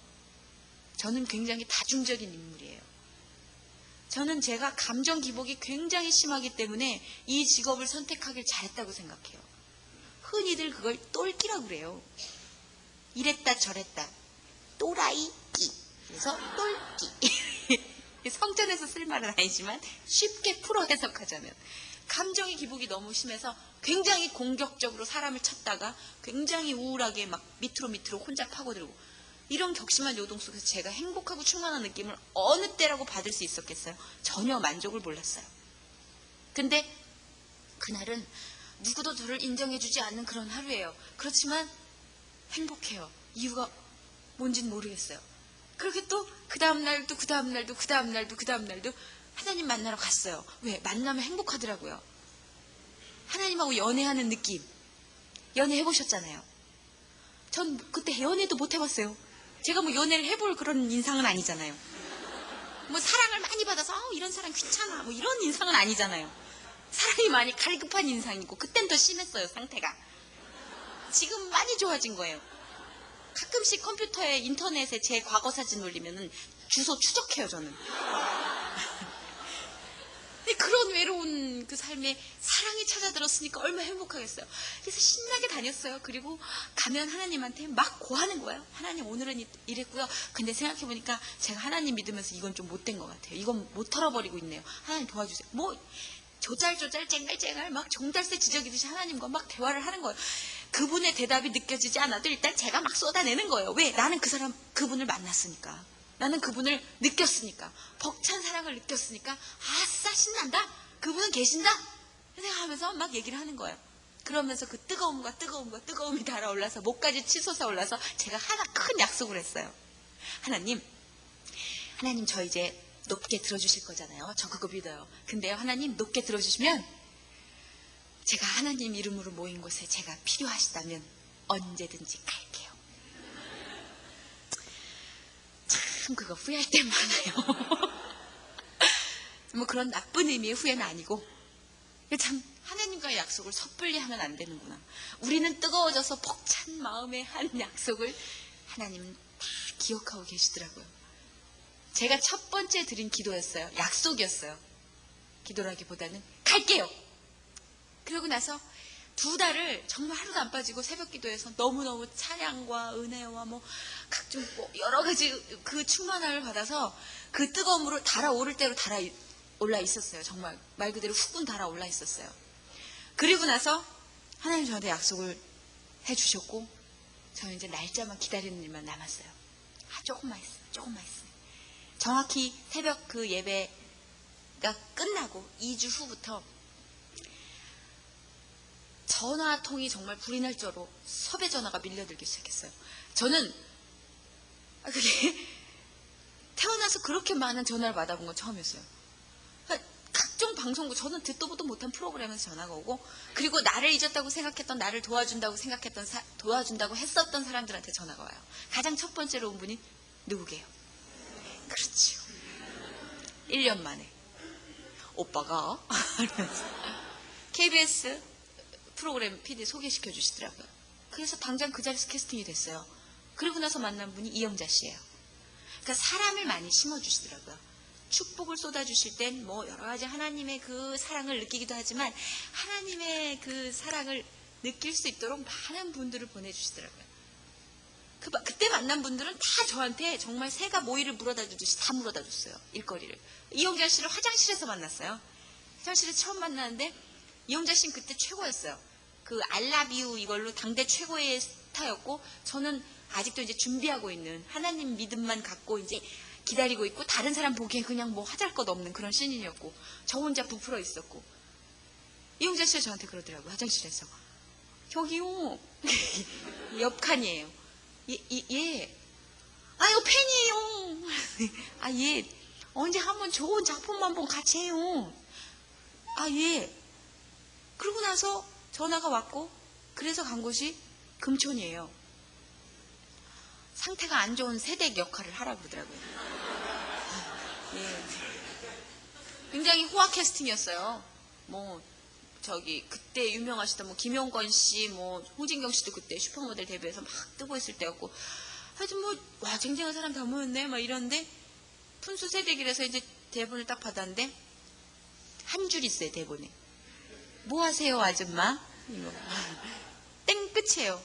저는 굉장히 다중적인 인물이에요. 저는 제가 감정 기복이 굉장히 심하기 때문에 이 직업을 선택하길 잘했다고 생각해요. 흔히들 그걸 똘끼라고 그래요. 이랬다 저랬다. 또라이끼. 그래서 똘끼. 성전에서 쓸 말은 아니지만 쉽게 풀어 해석하자면 감정의 기복이 너무 심해서 굉장히 공격적으로 사람을 쳤다가 굉장히 우울하게 막 밑으로 혼자 파고들고, 이런 격심한 요동 속에서 제가 행복하고 충만한 느낌을 어느 때라고 받을 수 있었겠어요? 전혀 만족을 몰랐어요. 근데 그날은 누구도 저를 인정해주지 않는 그런 하루예요. 그렇지만 행복해요. 이유가 뭔지는 모르겠어요. 그렇게 또 그 다음날도 하나님 만나러 갔어요. 왜? 만나면 행복하더라고요. 하나님하고 연애하는 느낌. 연애해보셨잖아요. 전 그때 연애도 못 해봤어요. 제가 뭐 연애를 해볼 그런 인상은 아니잖아요. 뭐 사랑을 많이 받아서 이런 사람 귀찮아 뭐 이런 인상은 아니잖아요. 사랑이 많이 갈급한 인상이고, 그땐 더 심했어요, 상태가. 지금 많이 좋아진 거예요. 가끔씩 컴퓨터에 인터넷에 제 과거 사진 올리면은 주소 추적해요, 저는. 근데 그런 외로운 그 삶에 사랑이 찾아들었으니까 얼마나 행복하겠어요. 그래서 신나게 다녔어요. 그리고 가면 하나님한테 막 고하는 거예요. 하나님, 오늘은 이랬고요. 근데 생각해보니까 제가 하나님 믿으면서 이건 좀 못된 것 같아요. 이건 못 털어버리고 있네요. 하나님 도와주세요. 뭐 조잘조잘 쨍갈쨍갈 막 종달새 지저귀듯이 하나님과 막 대화를 하는 거예요. 그분의 대답이 느껴지지 않아도 일단 제가 막 쏟아내는 거예요. 왜? 나는 그분을 만났으니까. 나는 그분을 느꼈으니까. 벅찬 사랑을 느꼈으니까. 아싸, 신난다. 그분은 계신다. 생각하면서 막 얘기를 하는 거예요. 그러면서 그 뜨거움이 달아올라서 목까지 치솟아 올라서 제가 하나 큰 약속을 했어요. 하나님 저 이제 높게 들어주실 거잖아요. 저 그거 믿어요. 근데요, 하나님 높게 들어주시면 제가 하나님 이름으로 모인 곳에 제가 필요하시다면 언제든지 갈게요. 참 그거 후회할 때 많아요. 뭐 그런 나쁜 의미의 후회는 아니고, 참 하나님과의 약속을 섣불리 하면 안 되는구나. 우리는 뜨거워져서 벅찬 마음의 한 약속을 하나님은 다 기억하고 계시더라고요. 제가 첫 번째 드린 기도였어요. 약속이었어요. 기도라기보다는 갈게요. 그러고 나서 2달을 정말 하루도 안 빠지고 새벽 기도에서 너무너무 찬양과 은혜와 뭐 각종 뭐 여러 가지 그 충만함을 받아서 그 뜨거움으로 달아오를 대로 달아올라 있었어요. 정말 말 그대로 훅군 달아올라 있었어요. 그리고 나서 하나님 저한테 약속을 해주셨고, 저는 이제 날짜만 기다리는 일만 남았어요. 조금만 있어요. 정확히 새벽 그 예배가 끝나고 2주 후부터 전화통이 정말 불이 날 정도로 섭외 전화가 밀려들기 시작했어요. 저는 그게 태어나서 그렇게 많은 전화를 받아본 건 처음이었어요. 각종 방송국, 저는 듣도 보도 못한 프로그램에서 전화가 오고, 그리고 나를 잊었다고 생각했던, 나를 도와준다고 했었던 사람들한테 전화가 와요. 가장 첫 번째로 온 분이 누구게요? 그렇죠. 1년 만에 오빠가 KBS 프로그램 PD 소개시켜 주시더라고요. 그래서 당장 그 자리에서 캐스팅이 됐어요. 그리고 나서 만난 분이 이영자 씨예요. 그러니까 사람을 많이 심어주시더라고요. 축복을 쏟아주실 땐 뭐 여러 가지 하나님의 그 사랑을 느끼기도 하지만, 하나님의 그 사랑을 느낄 수 있도록 많은 분들을 보내주시더라고요. 그때 만난 분들은 다 저한테 정말 새가 모이를 물어다 주듯이 다 물어다 줬어요. 일거리를. 이영자 씨를 화장실에서 만났어요. 화장실에서 처음 만났는데 이영자 씨는 그때 최고였어요. 그 알라뷰 이걸로 당대 최고의 스타였고, 저는 아직도 이제 준비하고 있는 하나님 믿음만 갖고 이제 기다리고 있고, 다른 사람 보기에 그냥 뭐 하잘 것 없는 그런 신인이었고, 저 혼자 부풀어 있었고, 이용자 씨가 저한테 그러더라고요. 화장실에서. 저기요. 옆 칸이에요. 예. 아, 이거 팬이에요. 아, 예. 언제 한번 좋은 작품만 한번 같이 해요. 아, 예. 그러고 나서 전화가 왔고, 그래서 간 곳이 금촌이에요. 상태가 안 좋은 세댁 역할을 하라고 그러더라고요. 예. 굉장히 호화 캐스팅이었어요. 그때 유명하시던 김용건 씨, 홍진경 씨도 그때 슈퍼모델 데뷔해서 막 뜨고 있을 때였고, 하여튼 와, 쟁쟁한 사람 다 모였네, 막 이러는데, 푼수 세댁이라서 이제 대본을 딱 받았는데, 한 줄 있어요, 대본에. 뭐 하세요, 아줌마? 이거. 땡, 끝이에요.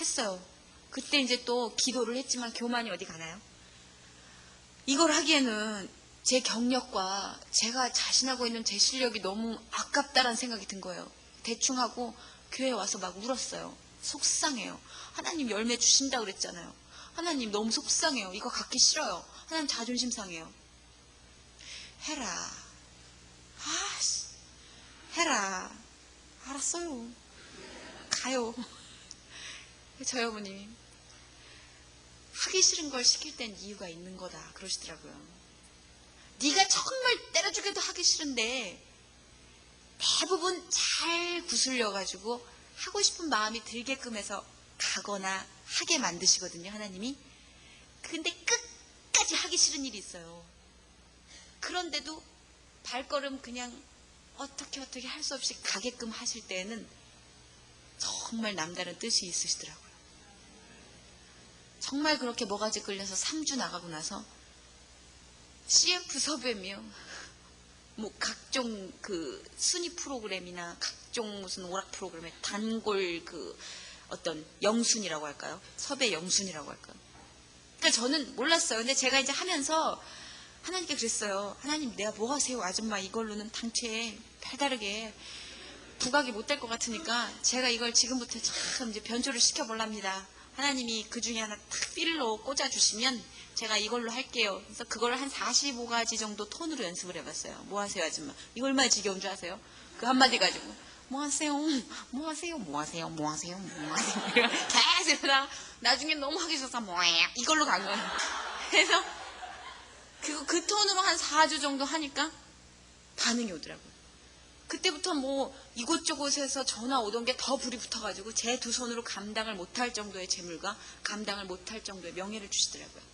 했어요. 그때 이제 또 기도를 했지만 교만이 어디 가나요? 이걸 하기에는 제 경력과 제가 자신하고 있는 제 실력이 너무 아깝다라는 생각이 든 거예요. 대충 하고 교회에 와서 막 울었어요. 속상해요. 하나님 열매 주신다고 그랬잖아요. 하나님 너무 속상해요. 이거 갖기 싫어요. 하나님 자존심 상해요. 해라. 해라. 알았어요. 가요. 저희 어머님이 하기 싫은 걸 시킬 땐 이유가 있는 거다 그러시더라고요. 네가 정말 때려 죽여도 하기 싫은데 대부분 잘 구슬려가지고 하고 싶은 마음이 들게끔 해서 가거나 하게 만드시거든요, 하나님이. 근데 끝까지 하기 싫은 일이 있어요. 그런데도 발걸음 그냥 어떻게 할 수 없이 가게끔 하실 때에는 정말 남다른 뜻이 있으시더라고요. 정말 그렇게 뭐가지 끌려서 3주 나가고 나서 CF 섭외며 각종 순위 프로그램이나 각종 무슨 오락 프로그램에 단골 어떤 영순이라고 할까요? 섭외 영순이라고 할까요? 그러니까 저는 몰랐어요. 근데 제가 이제 하면서 하나님께 그랬어요. 하나님, 내가 뭐 하세요, 아줌마 이걸로는 당최 별다르게 부각이 못 될 것 같으니까 제가 이걸 지금부터 참 이제 변조를 시켜볼랍니다. 하나님이 그 중에 하나 탁 필로 꽂아주시면 제가 이걸로 할게요. 그래서 그걸 한 45가지 정도 톤으로 연습을 해봤어요. 뭐 하세요, 아줌마? 이거 얼마나 지겨운 줄 아세요? 그 한마디 가지고 뭐 하세요? 뭐 하세요? 뭐 하세요? 뭐 하세요? 뭐 하세요? 계속 이러다가 나중에 너무 하기 싫어서 뭐해요? 이걸로 간 거예요. 그래서 그 톤으로 한 4주 정도 하니까 반응이 오더라고요. 그때부터 이곳저곳에서 전화 오던 게 더 불이 붙어가지고 제 두 손으로 감당을 못할 정도의 재물과 감당을 못할 정도의 명예를 주시더라고요.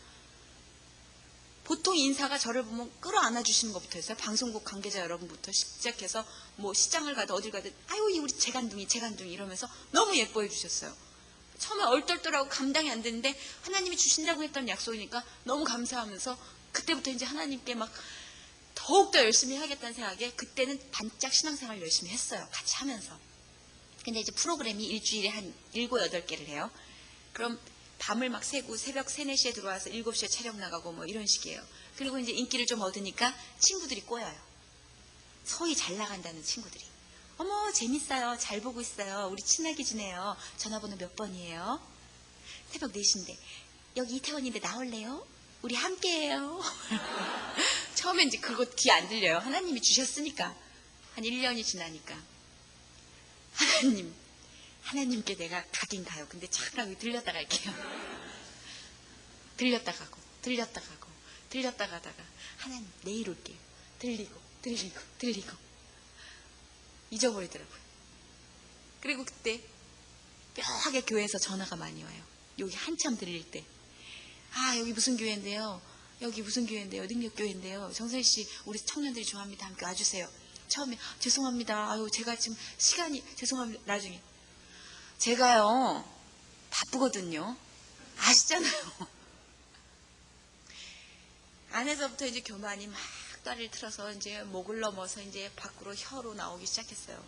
보통 인사가 저를 보면 끌어안아 주시는 것부터 했어요. 방송국 관계자 여러분부터 시작해서 시장을 가도 어딜 가도 아유 우리 재간둥이 이러면서 너무 예뻐해 주셨어요. 처음에 얼떨떨하고 감당이 안 되는데 하나님이 주신다고 했던 약속이니까 너무 감사하면서 그때부터 이제 하나님께 막 더욱더 열심히 하겠다는 생각에 그때는 반짝 신앙생활 열심히 했어요. 같이 하면서. 근데 이제 프로그램이 일주일에 한 7, 8개를 해요. 그럼 밤을 막 새고 새벽 3, 4시에 들어와서 7시에 촬영 나가고 이런 식이에요. 그리고 이제 인기를 좀 얻으니까 친구들이 꼬여요. 소위 잘 나간다는 친구들이. 어머 재밌어요. 잘 보고 있어요. 우리 친하게 지내요. 전화번호 몇 번이에요? 새벽 4시인데 여기 이태원인데 나올래요? 우리 함께해요. 처음엔 이제 그거 귀 안 들려요. 하나님이 주셨으니까. 한 1년이 지나니까 하나님께 내가 가긴 가요. 근데 잠깐 들렸다 갈게요. 들렸다 가고 들렸다 가다가 하나님 내일 올게요. 들리고 잊어버리더라고요. 그리고 그때 묘하게 교회에서 전화가 많이 와요. 여기 한참 들릴 때. 아 여기 무슨 교회인데요. 능력교회인데요. 정선희씨 우리 청년들이 좋아합니다. 함께 와주세요. 처음에 죄송합니다. 아유 제가 지금 시간이 죄송합니다. 나중에 제가요 바쁘거든요. 아시잖아요. 안에서부터 이제 교만이 막 다리를 틀어서 이제 목을 넘어서 이제 밖으로 혀로 나오기 시작했어요.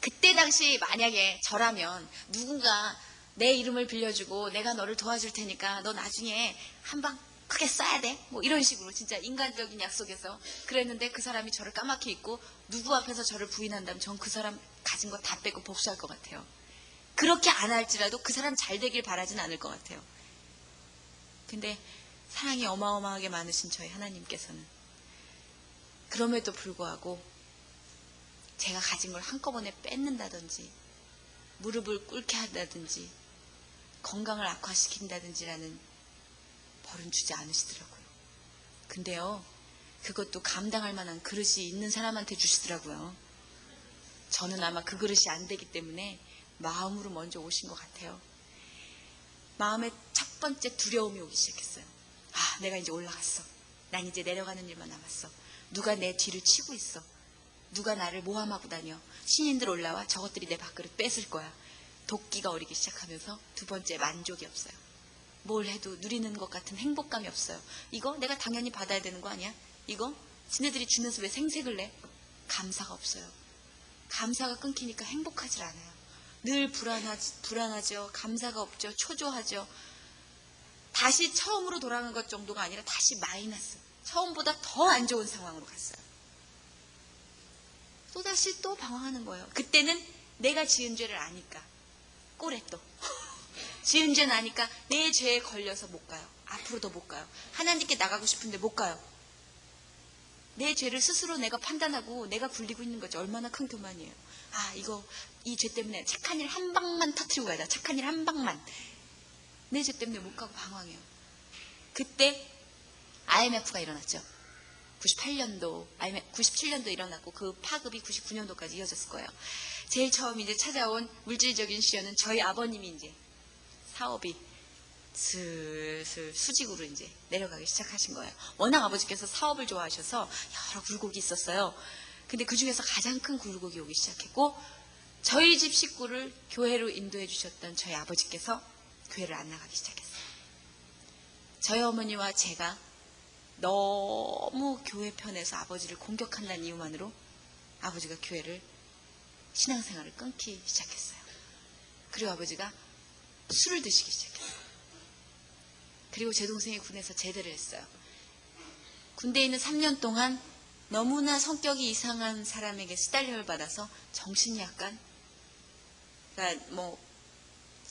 그때 당시 만약에 저라면 누군가 내 이름을 빌려주고 내가 너를 도와줄 테니까 너 나중에 한방 크게 쏴야 돼. 이런 식으로 진짜 인간적인 약속에서 그랬는데 그 사람이 저를 까맣게 잊고 누구 앞에서 저를 부인한다면 전 그 사람 가진 거 다 빼고 복수할 것 같아요. 그렇게 안 할지라도 그 사람 잘 되길 바라진 않을 것 같아요. 근데 사랑이 어마어마하게 많으신 저희 하나님께서는 그럼에도 불구하고 제가 가진 걸 한꺼번에 뺏는다든지 무릎을 꿇게 한다든지 건강을 악화시킨다든지라는 벌은 주지 않으시더라고요. 근데요, 그것도 감당할 만한 그릇이 있는 사람한테 주시더라고요. 저는 아마 그 그릇이 안 되기 때문에 마음으로 먼저 오신 것 같아요. 마음에 첫 번째 두려움이 오기 시작했어요. 아, 내가 이제 올라갔어. 난 이제 내려가는 일만 남았어. 누가 내 뒤를 치고 있어. 누가 나를 모함하고 다녀. 신인들 올라와 저것들이 내 밥그릇 뺏을 거야. 도끼가 어리기 시작하면서 두 번째, 만족이 없어요. 뭘 해도 누리는 것 같은 행복감이 없어요. 이거 내가 당연히 받아야 되는 거 아니야? 이거 지네들이 주면서 왜 생색을 내? 감사가 없어요. 감사가 끊기니까 행복하질 않아요. 늘 불안하죠. 감사가 없죠. 초조하죠. 다시 처음으로 돌아간 것 정도가 아니라 다시 마이너스. 처음보다 더 안 좋은 상황으로 갔어요. 또다시 또 방황하는 거예요. 그때는 내가 지은 죄를 아니까 꼬래 또 지은 죄는 아니까 내 죄에 걸려서 못 가요. 앞으로도 못 가요. 하나님께 나가고 싶은데 못 가요. 내 죄를 스스로 내가 판단하고 내가 굴리고 있는 거지. 얼마나 큰 교만이에요. 아, 이 죄 때문에 착한 일 한 방만 터뜨리고 가자. 착한 일 한 방만. 내 죄 때문에 못 가고 방황해요. 그때 IMF가 일어났죠. 98년도, 97년도 일어났고 그 파급이 99년도까지 이어졌을 거예요. 제일 처음 이제 찾아온 물질적인 시련은 저희 아버님이 이제 사업이 슬슬 수직으로 이제 내려가기 시작하신 거예요. 워낙 아버지께서 사업을 좋아하셔서 여러 굴곡이 있었어요. 근데 그 중에서 가장 큰 굴곡이 오기 시작했고, 저희 집 식구를 교회로 인도해 주셨던 저희 아버지께서 교회를 안 나가기 시작했어요. 저희 어머니와 제가 너무 교회 편에서 아버지를 공격한다는 이유만으로 아버지가 교회를 신앙생활을 끊기 시작했어요. 그리고 아버지가 술을 드시기 시작했어요. 그리고 제 동생이 군에서 제대를 했어요. 군대에 있는 3년 동안 너무나 성격이 이상한 사람에게 시달림을 받아서 정신이 약간, 그러니까 뭐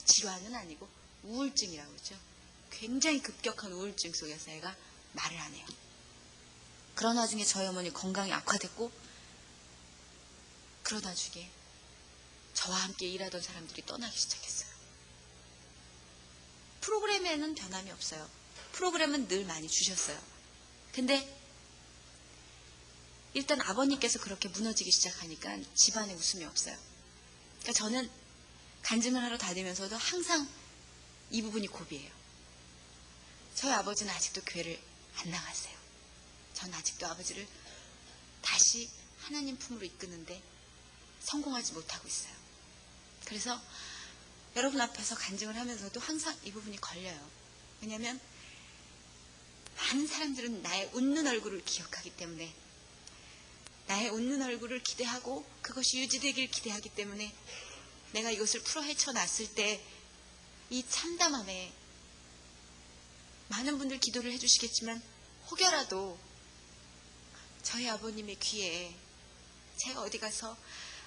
질환은 아니고 우울증이라고 그러죠. 굉장히 급격한 우울증 속에서 애가 말을 안 해요. 그런 와중에 저희 어머니 건강이 악화됐고, 그러다 중에 저와 함께 일하던 사람들이 떠나기 시작했어요. 프로그램에는 변함이 없어요. 프로그램은 늘 많이 주셨어요. 근데 일단 아버님께서 그렇게 무너지기 시작하니까 집안에 웃음이 없어요. 그러니까 저는 간증을 하러 다니면서도 항상 이 부분이 고비예요. 저희 아버지는 아직도 교회를 안 나가세요. 전 아직도 아버지를 다시 하나님 품으로 이끄는데 성공하지 못하고 있어요. 그래서 여러분 앞에서 간증을 하면서도 항상 이 부분이 걸려요. 왜냐하면 많은 사람들은 나의 웃는 얼굴을 기억하기 때문에, 나의 웃는 얼굴을 기대하고 그것이 유지되길 기대하기 때문에 내가 이것을 풀어 헤쳐놨을 때 이 참담함에 많은 분들 기도를 해주시겠지만 혹여라도 저희 아버님의 귀에 제가 어디 가서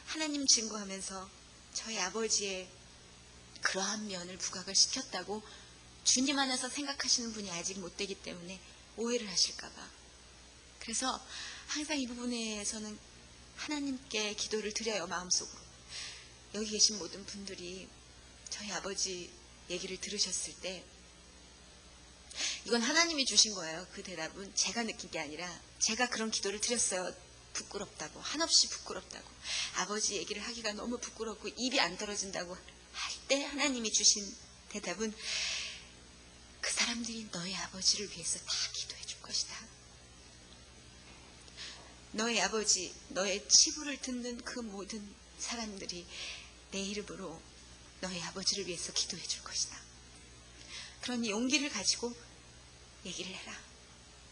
하나님 증거하면서 저희 아버지의 그러한 면을 부각을 시켰다고 주님 안에서 생각하시는 분이 아직 못 되기 때문에 오해를 하실까봐. 그래서 항상 이 부분에서는 하나님께 기도를 드려요, 마음속으로. 여기 계신 모든 분들이 저희 아버지 얘기를 들으셨을 때 이건 하나님이 주신 거예요. 그 대답은 제가 느낀 게 아니라 제가 그런 기도를 드렸어요. 부끄럽다고, 한없이 부끄럽다고, 아버지 얘기를 하기가 너무 부끄럽고 입이 안 떨어진다고 할 때 하나님이 주신 대답은 그 사람들이 너의 아버지를 위해서 다 기도해 줄 것이다. 너의 아버지, 너의 치부를 듣는 그 모든 사람들이 내 이름으로 너의 아버지를 위해서 기도해 줄 것이다. 그러니 용기를 가지고 얘기를 해라.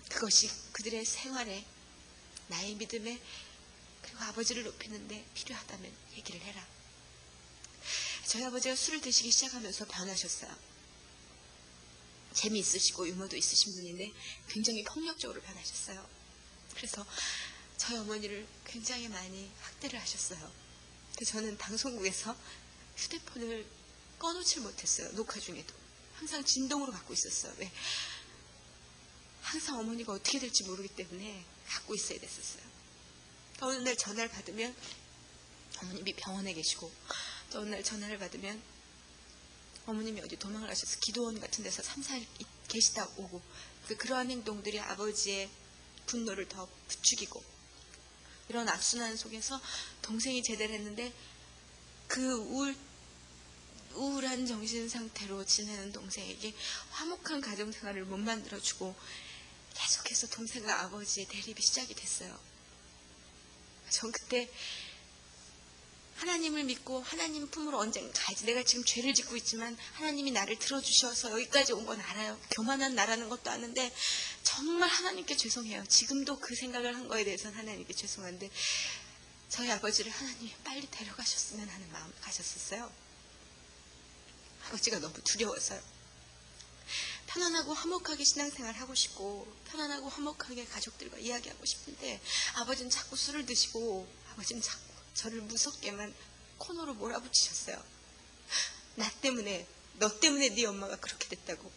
그것이 그들의 생활에, 나의 믿음에, 그리고 아버지를 높이는데 필요하다면 얘기를 해라. 저희 아버지가 술을 드시기 시작하면서 변하셨어요. 재미있으시고 유머도 있으신 분인데 굉장히 폭력적으로 변하셨어요. 그래서 저희 어머니를 굉장히 많이 학대를 하셨어요. 그래서 저는 방송국에서 휴대폰을 꺼놓질 못했어요. 녹화 중에도. 항상 진동으로 갖고 있었어요. 왜? 항상 어머니가 어떻게 될지 모르기 때문에 갖고 있어야 됐었어요. 어느 날 전화를 받으면 어머님이 병원에 계시고 또 어느 날 전화를 받으면 어머님이 어디 도망을 가셔서 기도원 같은 데서 3, 4일 계시다 오고 그러한 행동들이 아버지의 분노를 더 부추기고 이런 악순환 속에서 동생이 제대를 했는데 그 우울한 정신 상태로 지내는 동생에게 화목한 가정생활을 못 만들어주고 계속해서 동생과 아버지의 대립이 시작이 됐어요. 전 그때 하나님을 믿고 하나님 품으로 언젠가 가야지. 내가 지금 죄를 짓고 있지만 하나님이 나를 들어주셔서 여기까지 온 건 알아요. 교만한 나라는 것도 아는데 정말 하나님께 죄송해요. 지금도 그 생각을 한 거에 대해서는 하나님께 죄송한데 저희 아버지를 하나님이 빨리 데려가셨으면 하는 마음을 가졌었어요. 아버지가 너무 두려워서요. 편안하고 화목하게 신앙생활 하고 싶고 편안하고 화목하게 가족들과 이야기하고 싶은데 아버지는 자꾸 술을 드시고 아버지는 자꾸 저를 무섭게만 코너로 몰아붙이셨어요. 나 때문에 너 때문에 네 엄마가 그렇게 됐다고.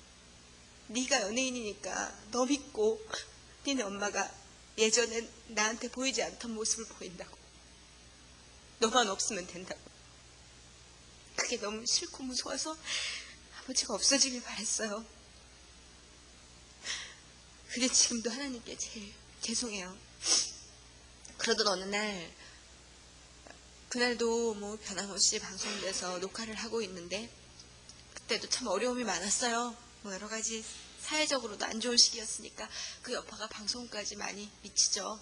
네가 연예인이니까 너 믿고 니네 엄마가 예전엔 나한테 보이지 않던 모습을 보인다고. 너만 없으면 된다고. 그게 너무 싫고 무서워서 아버지가 없어지길 바랬어요. 그게 지금도 하나님께 제일 죄송해요. 그러던 어느 날 그날도 뭐 변함없이 방송돼서 녹화를 하고 있는데 그때도 참 어려움이 많았어요. 뭐 여러 가지 사회적으로도 안 좋은 시기였으니까 그 여파가 방송까지 많이 미치죠.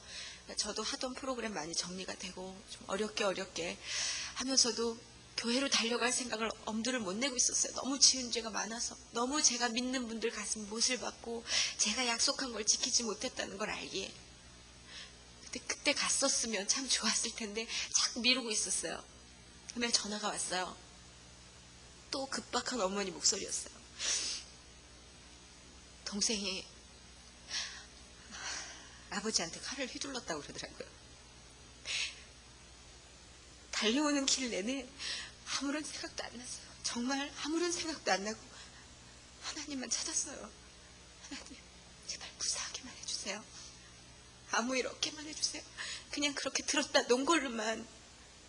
저도 하던 프로그램 많이 정리가 되고 좀 어렵게 하면서도 교회로 달려갈 생각을 엄두를 못 내고 있었어요. 너무 지은 죄가 많아서 너무 제가 믿는 분들 가슴 못을 받고 제가 약속한 걸 지키지 못했다는 걸 알기에 그때 갔었으면 참 좋았을 텐데 자꾸 미루고 있었어요. 그날 전화가 왔어요. 또 급박한 어머니 목소리였어요. 동생이 아버지한테 칼을 휘둘렀다고 그러더라고요. 달려오는 길 내내 아무런 생각도 안 났어요. 정말 아무런 생각도 안 나고 하나님만 찾았어요. 하나님 제발 무사하게만 해주세요. 아무 일 없게만 해주세요. 그냥 그렇게 들었다 놓은 걸로만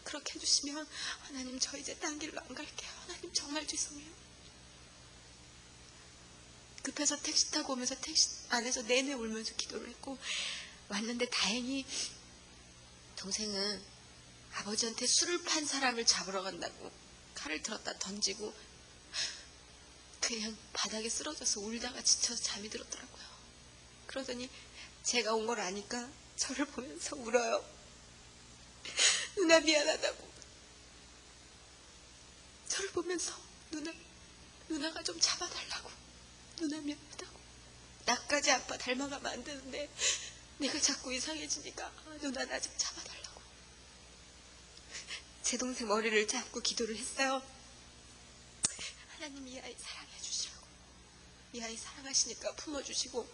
그렇게 해주시면 하나님 저 이제 딴 길로 안 갈게요. 하나님 정말 죄송해요. 급해서 택시 타고 오면서 택시 안에서 내내 울면서 기도를 했고 왔는데 다행히 동생은 아버지한테 술을 판 사람을 잡으러 간다고 칼을 들었다 던지고 그냥 바닥에 쓰러져서 울다가 지쳐서 잠이 들었더라고요. 그러더니 제가 온 걸 아니까 저를 보면서 울어요. 누나 미안하다고. 저를 보면서 누나가 좀 잡아달라고. 누나 미안하다고. 나까지 아빠 닮아가면 안 되는데 내가 자꾸 이상해지니까 누나 나 좀 잡아달라고. 제 동생 머리를 잡고 기도를 했어요. 하나님 이 아이 사랑해 주시라고. 이 아이 사랑하시니까 품어주시고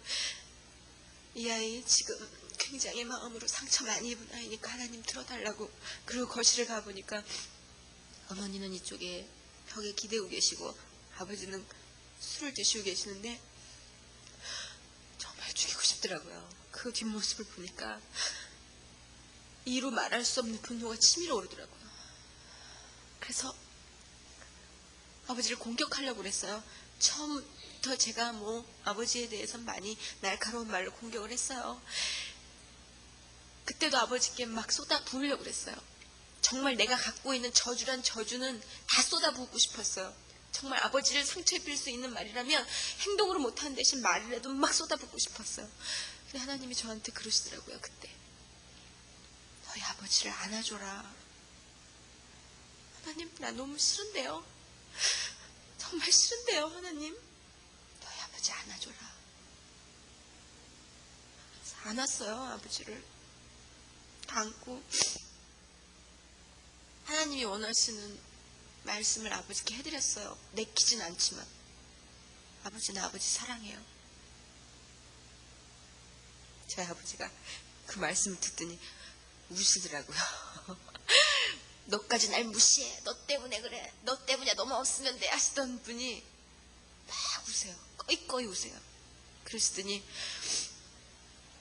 이 아이 지금 굉장히 마음으로 상처 많이 입은 아이니까 하나님 들어달라고. 그리고 거실을 가보니까 어머니는 이쪽에 벽에 기대고 계시고 아버지는 술을 드시고 계시는데 정말 죽이고 싶더라고요. 그 뒷모습을 보니까 이루 말할 수 없는 분노가 치밀어 오르더라고요. 그래서 아버지를 공격하려고 그랬어요. 처음부터 제가 뭐 아버지에 대해서 많이 날카로운 말로 공격을 했어요. 그때도 아버지께 막 쏟아 부으려고 그랬어요. 정말 내가 갖고 있는 저주란 저주는 다 쏟아 부고 싶었어요. 정말 아버지를 상처 입힐 수 있는 말이라면 행동으로 못하는 대신 말이라도 막 쏟아 부고 싶었어요. 근데 하나님이 저한테 그러시더라고요. 그때 너희 아버지를 안아줘라. 하나님 나 너무 싫은데요. 정말 싫은데요. 하나님 너희 아버지 안아줘라. 그래서 안았어요. 아버지를 안고 하나님이 원하시는 말씀을 아버지께 해드렸어요. 내키진 않지만 아버지는 아버지 사랑해요. 저희 아버지가 그 말씀을 듣더니 우시더라고요. 너까지 날 무시해. 너 때문에 그래. 너 때문에 너만 없으면 돼. 하시던 분이 막 우세요. 꺼이꺼이 우세요. 그러시더니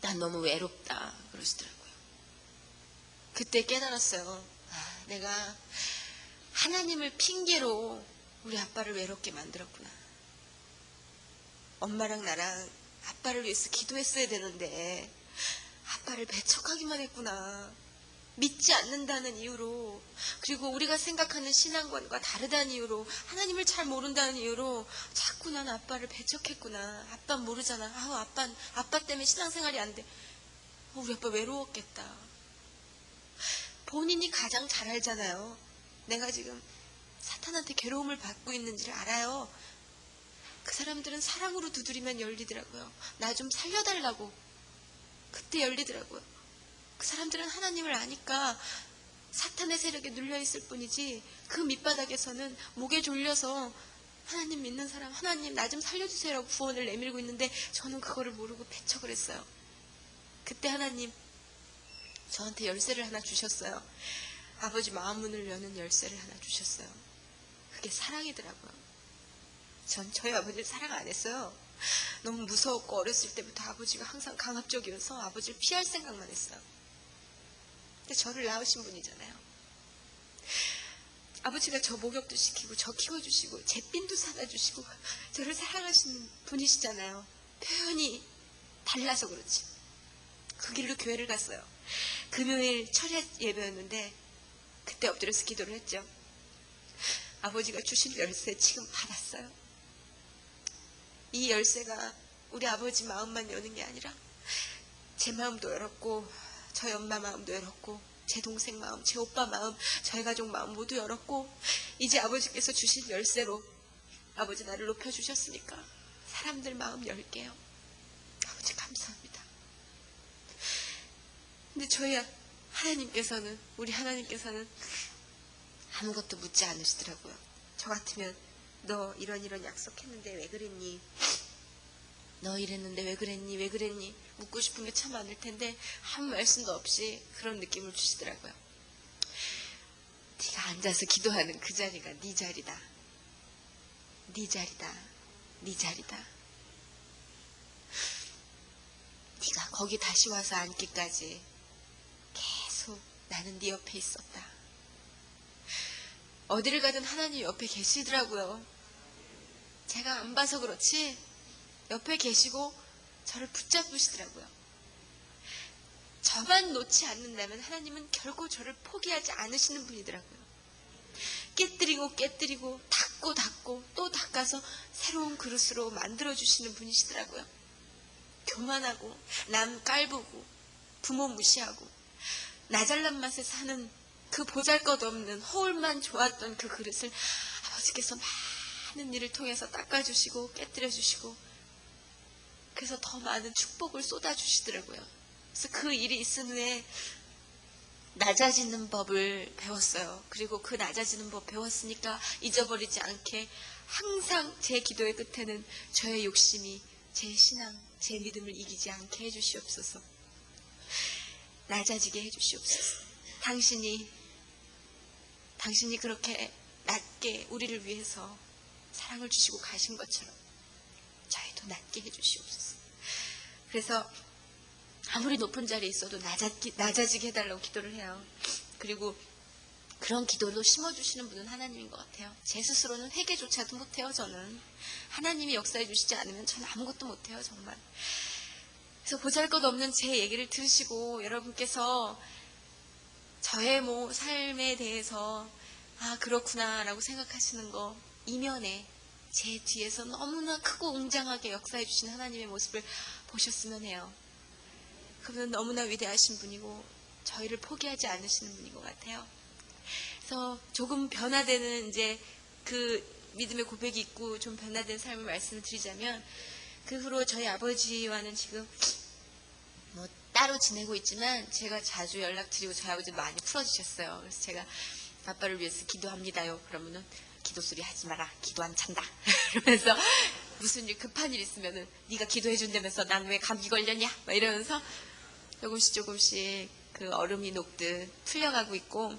난 너무 외롭다. 그러시더라고요. 그때 깨달았어요. 내가 하나님을 핑계로 우리 아빠를 외롭게 만들었구나. 엄마랑 나랑 아빠를 위해서 기도했어야 되는데 아빠를 배척하기만 했구나. 믿지 않는다는 이유로, 그리고 우리가 생각하는 신앙관과 다르다는 이유로, 하나님을 잘 모른다는 이유로 자꾸 난 아빠를 배척했구나. 아빠 모르잖아. 아빠 때문에 신앙생활이 안 돼. 우리 아빠 외로웠겠다. 본인이 가장 잘 알잖아요. 내가 지금 사탄한테 괴로움을 받고 있는지를 알아요. 그 사람들은 사랑으로 두드리면 열리더라고요. 나 좀 살려달라고. 그때 열리더라고요. 그 사람들은 하나님을 아니까 사탄의 세력에 눌려있을 뿐이지, 그 밑바닥에서는 목에 졸려서 하나님 믿는 사람, 하나님 나 좀 살려주세요라고 구원을 내밀고 있는데, 저는 그거를 모르고 배척을 했어요. 그때 하나님 저한테 열쇠를 하나 주셨어요. 아버지 마음문을 여는 열쇠를 하나 주셨어요. 그게 사랑이더라고요. 전 저희 아버지를 사랑 안 했어요. 너무 무서웠고, 어렸을 때부터 아버지가 항상 강압적이어서 아버지를 피할 생각만 했어요. 근데 저를 낳으신 분이잖아요. 아버지가 저 목욕도 시키고 저 키워주시고 잿빈도 사다 주시고 저를 사랑하시는 분이시잖아요. 표현이 달라서 그렇지. 그 길로 교회를 갔어요. 금요일 철야 예배였는데 그때 엎드려서 기도를 했죠. 아버지가 주신 열쇠 지금 받았어요. 이 열쇠가 우리 아버지 마음만 여는 게 아니라 제 마음도 열었고, 저희 엄마 마음도 열었고, 제 동생 마음, 제 오빠 마음, 저희 가족 마음 모두 열었고, 이제 아버지께서 주신 열쇠로 아버지 나를 높여주셨으니까 사람들 마음 열게요. 아버지 감사합니다. 근데 저희 하나님께서는, 우리 하나님께서는 아무것도 묻지 않으시더라고요. 저 같으면 너 이런 약속했는데 왜 그랬니? 너 이랬는데 왜 그랬니? 왜 그랬니? 묻고 싶은 게 참 많을 텐데 아무 말씀도 없이 그런 느낌을 주시더라고요. 네가 앉아서 기도하는 그 자리가 네 자리다. 네 자리다. 네 자리다. 네가 거기 다시 와서 앉기까지 계속 나는 네 옆에 있었다. 어디를 가든 하나님 옆에 계시더라고요. 제가 안 봐서 그렇지 옆에 계시고 저를 붙잡으시더라고요. 저만 놓지 않는다면 하나님은 결코 저를 포기하지 않으시는 분이더라고요. 깨뜨리고 닦고 또 닦아서 새로운 그릇으로 만들어주시는 분이시더라고요. 교만하고 남 깔보고 부모 무시하고 나 잘난 맛에 사는 그 보잘것없는 허울만 좋았던 그 그릇을 아버지께서 많은 일을 통해서 닦아주시고 깨뜨려주시고, 그래서 더 많은 축복을 쏟아주시더라고요. 그래서 그 일이 있은 후에 낮아지는 법을 배웠어요. 그리고 그 낮아지는 법 배웠으니까 잊어버리지 않게 항상 제 기도의 끝에는 저의 욕심이 제 신앙, 제 믿음을 이기지 않게 해주시옵소서. 낮아지게 해주시옵소서. 당신이 그렇게 낮게 우리를 위해서 사랑을 주시고 가신 것처럼 저희도 낮게 해주시옵소서. 그래서 아무리 높은 자리에 있어도 낮아지게 해달라고 기도를 해요. 그리고 그런 기도로 심어주시는 분은 하나님인 것 같아요. 제 스스로는 회개조차도 못해요. 저는 하나님이 역사해 주시지 않으면 저는 아무것도 못해요. 정말. 그래서 보잘것없는 제 얘기를 들으시고 여러분께서 저의 삶에 대해서 그렇구나 라고 생각하시는 거, 이면에 제 뒤에서 너무나 크고 웅장하게 역사해 주신 하나님의 모습을 보셨으면 해요. 그분은 너무나 위대하신 분이고 저희를 포기하지 않으시는 분인 것 같아요. 그래서 조금 변화되는 이제 그 믿음의 고백이 있고 좀 변화된 삶을 말씀을 드리자면, 그 후로 저희 아버지와는 지금 따로 지내고 있지만 제가 자주 연락드리고 저희 아버지 많이 풀어주셨어요. 그래서 제가 아빠를 위해서 기도합니다요. 그러면은 기도 소리 하지 마라. 기도 안 찬다. 그러면서 무슨 일 급한 일 있으면은 네가 기도해 준다면서 난 왜 감기 걸렸냐? 막 이러면서 조금씩 그 얼음이 녹듯 풀려가고 있고,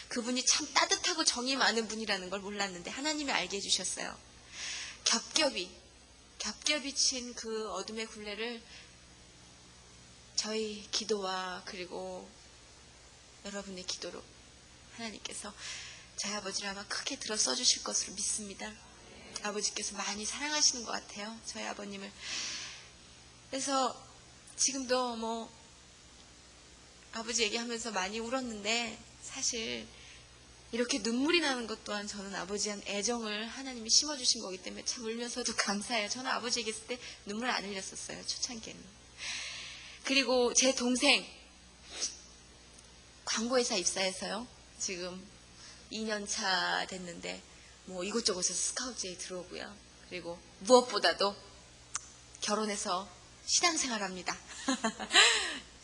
그분이 참 따뜻하고 정이 많은 분이라는 걸 몰랐는데 하나님이 알게 해주셨어요. 겹겹이 친 그 어둠의 굴레를 저희 기도와 그리고 여러분의 기도로 하나님께서 저희 아버지를 아마 크게 들어 써주실 것으로 믿습니다. 아버지께서 많이 사랑하시는 것 같아요. 저희 아버님을. 그래서 지금도 뭐 아버지 얘기하면서 많이 울었는데 사실 이렇게 눈물이 나는 것 또한 저는 아버지한 애정을 하나님이 심어주신 거기 때문에 참 울면서도 감사해요. 저는 아버지 얘기했을 때 눈물 안 흘렸었어요. 초창기에는. 그리고 제 동생 광고회사 입사해서요. 지금 2년 차 됐는데 뭐 이곳저곳에서 스카우트제에 들어오고요. 그리고 무엇보다도 결혼해서 신앙생활합니다.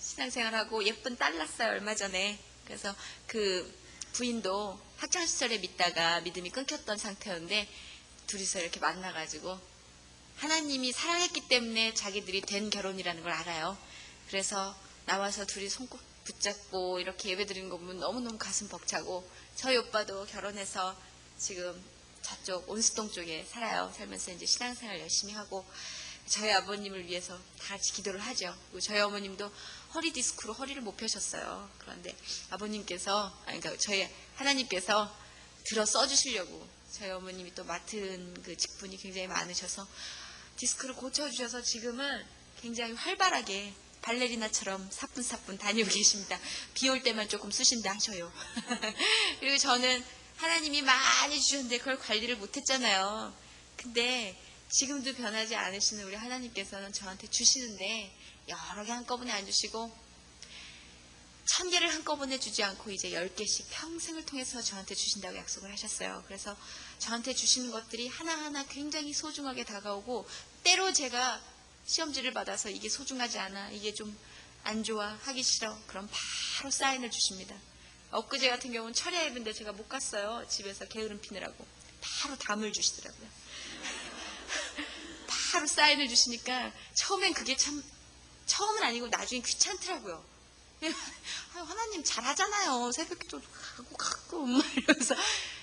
신앙생활하고 예쁜 딸 낳았어요. 얼마 전에. 그래서 그 부인도 학창시절에 믿다가 믿음이 끊겼던 상태였는데 둘이서 이렇게 만나가지고 하나님이 사랑했기 때문에 자기들이 된 결혼이라는 걸 알아요. 그래서 나와서 둘이 손꼭 붙잡고 이렇게 예배 드리는 거 보면 너무너무 가슴 벅차고 저희 오빠도 결혼해서 지금 저쪽 온수동 쪽에 살아요. 살면서 이제 신앙생활 열심히 하고 저희 아버님을 위해서 다 같이 기도를 하죠. 그리고 저희 어머님도 허리 디스크로 허리를 못 펴셨어요. 그런데 아버님께서, 그러니까 저희 하나님께서 들어 써주시려고 저희 어머님이 또 맡은 그 직분이 굉장히 많으셔서 디스크를 고쳐주셔서 지금은 굉장히 활발하게 발레리나처럼 사뿐사뿐 다니고 계십니다. 비 올 때만 조금 쑤신다 하셔요. 그리고 저는 하나님이 많이 주셨는데 그걸 관리를 못했잖아요. 근데 지금도 변하지 않으시는 우리 하나님께서는 저한테 주시는데 여러 개 한꺼번에 안 주시고 1000개를 한꺼번에 주지 않고 이제 10개씩 평생을 통해서 저한테 주신다고 약속을 하셨어요. 그래서 저한테 주시는 것들이 하나하나 굉장히 소중하게 다가오고 때로 제가 시험지를 받아서 이게 소중하지 않아, 이게 좀 안 좋아, 하기 싫어, 그럼 바로 사인을 주십니다. 엊그제 같은 경우는 철야 예배인데 제가 못 갔어요. 집에서 게으름 피느라고. 바로 담을 주시더라고요. 바로 사인을 주시니까 처음엔 그게 참, 처음은 아니고 나중에 귀찮더라고요. 하나님 잘하잖아요. 새벽기도 가고 가끔 이러면서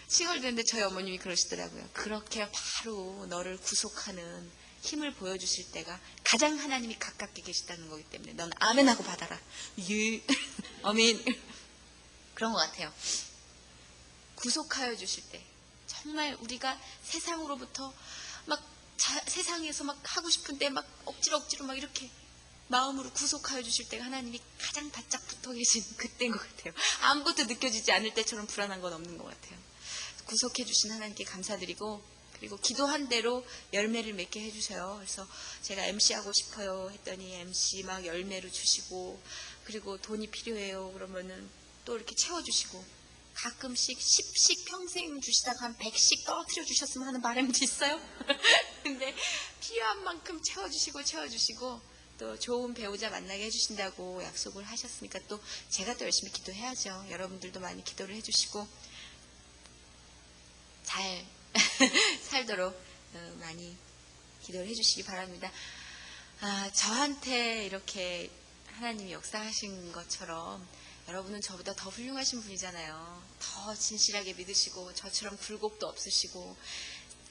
칭얼대는데 저희 어머님이 그러시더라고요. 그렇게 바로 너를 구속하는 힘을 보여주실 때가 가장 하나님이 가깝게 계시다는 거기 때문에 넌 아멘하고 받아라. 예. 아멘. 그런 것 같아요. 구속하여 주실 때 정말 우리가 세상으로부터 막 세상에서 막 하고 싶은데 막 억지로 막 이렇게 마음으로 구속하여 주실 때가 하나님이 가장 바짝 붙어 계신 그때인 것 같아요. 아무것도 느껴지지 않을 때처럼 불안한 건 없는 것 같아요. 구속해 주신 하나님께 감사드리고 그리고 기도한 대로 열매를 맺게 해주셔요. 그래서 제가 MC 하고 싶어요 했더니 MC 막 열매로 주시고 그리고 돈이 필요해요 그러면은 또 이렇게 채워주시고 가끔씩 10씩 평생 주시다가 한 100씩 떨어뜨려 주셨으면 하는 바람도 있어요. 근데 필요한 만큼 채워주시고 또 좋은 배우자 만나게 해주신다고 약속을 하셨으니까 또 제가 또 열심히 기도해야죠. 여러분들도 많이 기도를 해주시고 잘 살도록 많이 기도를 해주시기 바랍니다. 저한테 이렇게 하나님이 역사하신 것처럼 여러분은 저보다 더 훌륭하신 분이잖아요. 더 진실하게 믿으시고 저처럼 굴곡도 없으시고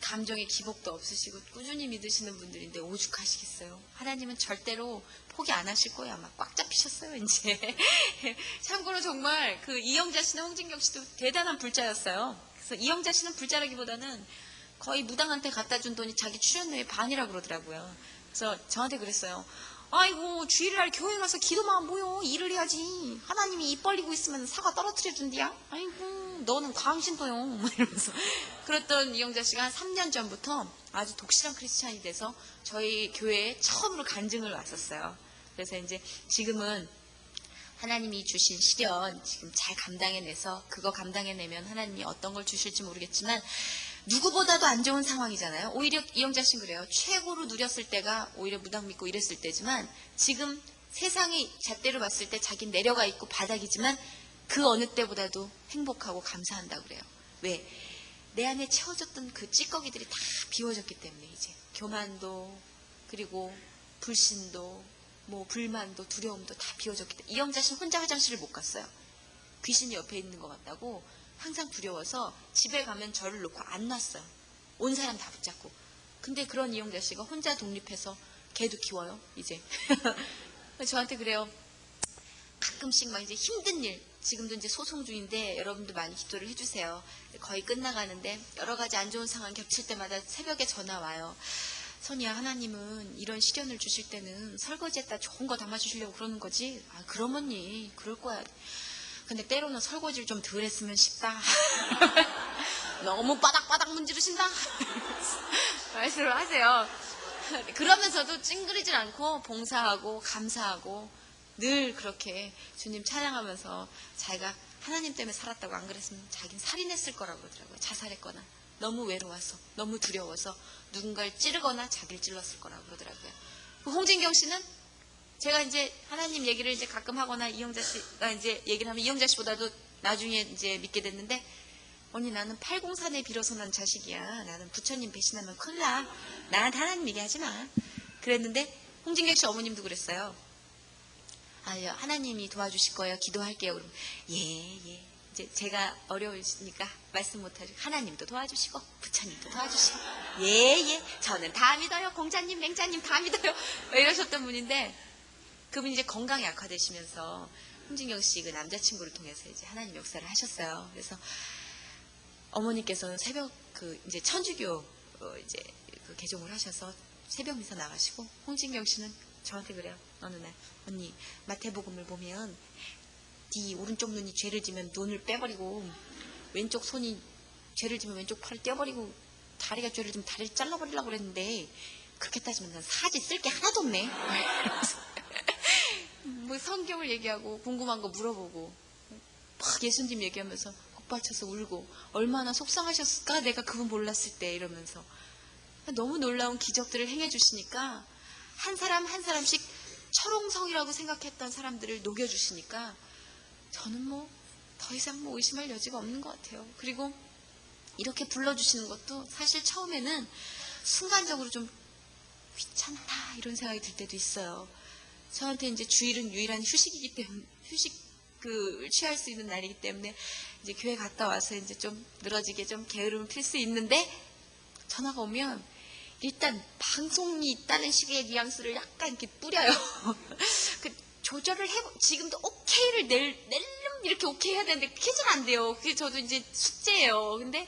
감정의 기복도 없으시고 꾸준히 믿으시는 분들인데 오죽하시겠어요. 하나님은 절대로 포기 안 하실 거예요. 아마 꽉 잡히셨어요 이제. 참고로 정말 그 이영자 씨나 홍진경 씨도 대단한 불자였어요. 그래서 이영자 씨는 불자라기보다는 거의 무당한테 갖다 준 돈이 자기 출연료의 반이라고 그러더라고요. 그래서 저한테 그랬어요. 아이고 주일날 교회 가서 기도만 모여 일을 해야지. 하나님이 입 벌리고 있으면 사과 떨어뜨려 준디야. 아이고 너는 광신도요. 이러면서 그랬던 이영자 씨가 한 3년 전부터 아주 독실한 크리스찬이 돼서 저희 교회에 처음으로 간증을 왔었어요. 그래서 이제 지금은 하나님이 주신 시련 지금 잘 감당해내서 그거 감당해내면 하나님이 어떤 걸 주실지 모르겠지만 누구보다도 안 좋은 상황이잖아요. 오히려 이영자 씨는 그래요. 최고로 누렸을 때가 오히려 무당 믿고 이랬을 때지만 지금 세상의 잣대로 봤을 때 자기는 내려가 있고 바닥이지만 그 어느 때보다도 행복하고 감사한다고 그래요. 왜? 내 안에 채워졌던 그 찌꺼기들이 다 비워졌기 때문에 이제 교만도 그리고 불신도 뭐 불만도 두려움도 다 비워졌기 때문에 이영자 씨는 혼자 화장실을 못 갔어요. 귀신이 옆에 있는 것 같다고 항상 두려워서 집에 가면 저를 놓고 안 놨어요. 온 사람 다 붙잡고. 근데 그런 이영자 씨가 혼자 독립해서 개도 키워요 이제. 저한테 그래요. 가끔씩 막 이제 힘든 일 지금도 이제 소송 중인데 여러분도 많이 기도를 해주세요. 거의 끝나가는데 여러 가지 안 좋은 상황 겹칠 때마다 새벽에 전화 와요. 선이야, 하나님은 이런 시련을 주실 때는 설거지에다 좋은 거 담아주시려고 그러는 거지. 아, 그럼 언니 그럴 거야. 근데 때로는 설거지를 좀 덜 했으면 싶다. 너무 바닥바닥 문지르신다. 말씀을 하세요. 그러면서도 찡그리질 않고 봉사하고 감사하고 늘 그렇게 주님 찬양하면서 자기가 하나님 때문에 살았다고, 안 그랬으면 자기는 살인했을 거라고 그러더라고요. 자살했거나 너무 외로워서, 너무 두려워서 누군가를 찌르거나 자기를 찔렀을 거라고 그러더라고요. 그 홍진경 씨는 제가 이제 하나님 얘기를 이제 가끔 하거나 이영자 씨가 이제 얘기를 하면 이영자 씨보다도 나중에 이제 믿게 됐는데, 언니 나는 803에 빌어서 난 자식이야. 나는 부처님 배신하면 큰일 나. 나한테 하나님 얘기하지 마. 그랬는데 홍진경 씨 어머님도 그랬어요. 아, 하나님이 도와주실 거예요. 기도할게요. 그러면 예. 이제 제가 어려우시니까 말씀 못하죠. 하나님도 도와주시고 부처님도 도와주시고 예. 저는 다 믿어요. 공자님, 맹자님 다 믿어요. 이러셨던 분인데, 그분이 이제 건강이 악화되시면서 홍진경 씨 그 남자친구를 통해서 이제 하나님 역사를 하셨어요. 그래서 어머니께서 새벽 그 이제 천주교 이제 그 개종을 하셔서 새벽 미사 나가시고, 홍진경 씨는 저한테 그래요. 어느 날, 언니 마태복음을 보면 네 오른쪽 눈이 죄를 지면 눈을 빼버리고, 왼쪽 손이 죄를 지면 왼쪽 팔을 떼어버리고, 다리가 죄를 지면 다리를 잘라버리려고 그랬는데 그렇게 따지면 난 사지 쓸 게 하나도 없네. 뭐 성경을 얘기하고 궁금한 거 물어보고 막 예수님 얘기하면서 복받쳐서 울고, 얼마나 속상하셨을까 내가 그분 몰랐을 때, 이러면서 너무 놀라운 기적들을 행해 주시니까 한 사람 한 사람씩 철옹성이라고 생각했던 사람들을 녹여주시니까 저는 뭐 더 이상 뭐 의심할 여지가 없는 것 같아요. 그리고 이렇게 불러주시는 것도 사실 처음에는 순간적으로 좀 귀찮다 이런 생각이 들 때도 있어요. 저한테 이제 주일은 유일한 휴식이기 때문에, 휴식을 취할 수 있는 날이기 때문에 이제 교회 갔다 와서 이제 좀 늘어지게 좀 게으름을 필 수 있는데, 전화가 오면 일단 방송이 있다는 식의 뉘앙스를 약간 이렇게 뿌려요. 그 조절을 지금도 오케이를 낼름 이렇게 오케이 해야 되는데 그게 잘 안 돼요. 그게 저도 이제 숙제예요. 근데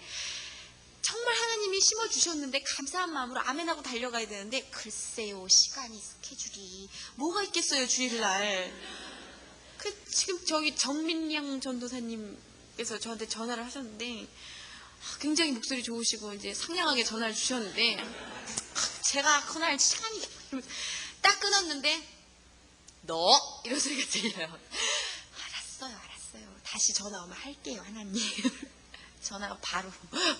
정말 하나님이 심어주셨는데 감사한 마음으로 아멘하고 달려가야 되는데, 글쎄요, 시간이, 스케줄이 뭐가 있겠어요, 주일날. 지금 저기 정민양 전도사님께서 저한테 전화를 하셨는데, 굉장히 목소리 좋으시고 이제 상냥하게 전화를 주셨는데, 제가 그날 시간이 딱 끊었는데 너 이런 소리가 들려요. 알았어요. 다시 전화 오면 할게요, 하나님. 전화가 바로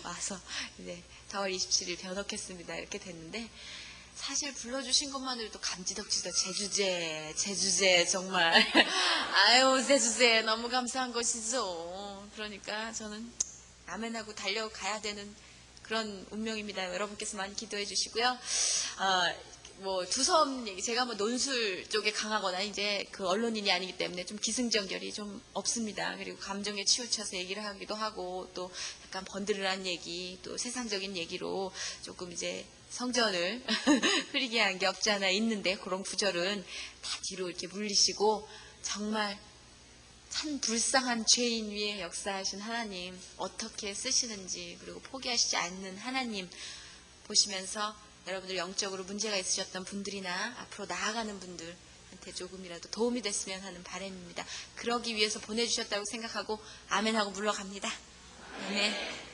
와서 이제 4월 27일 변호했습니다 이렇게 됐는데, 사실 불러주신 것만으로도 감지덕지다. 제주제 정말 아유, 제주제 너무 감사한 것이죠. 그러니까 저는 아멘하고 달려가야 되는 그런 운명입니다. 여러분께서 많이 기도해 주시고요. 뭐 두섬 얘기, 제가 뭐 논술 쪽에 강하거나 이제 그 언론인이 아니기 때문에 좀 기승전결이 좀 없습니다. 그리고 감정에 치우쳐서 얘기를 하기도 하고, 또 약간 번들어한 얘기, 또 세상적인 얘기로 조금 이제 성전을 흐리게 한 게 없지 않아 있는데, 그런 구절은 다 뒤로 이렇게 물리시고, 정말 참 불쌍한 죄인 위에 역사하신 하나님 어떻게 쓰시는지, 그리고 포기하시지 않는 하나님 보시면서 여러분들 영적으로 문제가 있으셨던 분들이나 앞으로 나아가는 분들한테 조금이라도 도움이 됐으면 하는 바람입니다. 그러기 위해서 보내주셨다고 생각하고 아멘하고 물러갑니다. 네.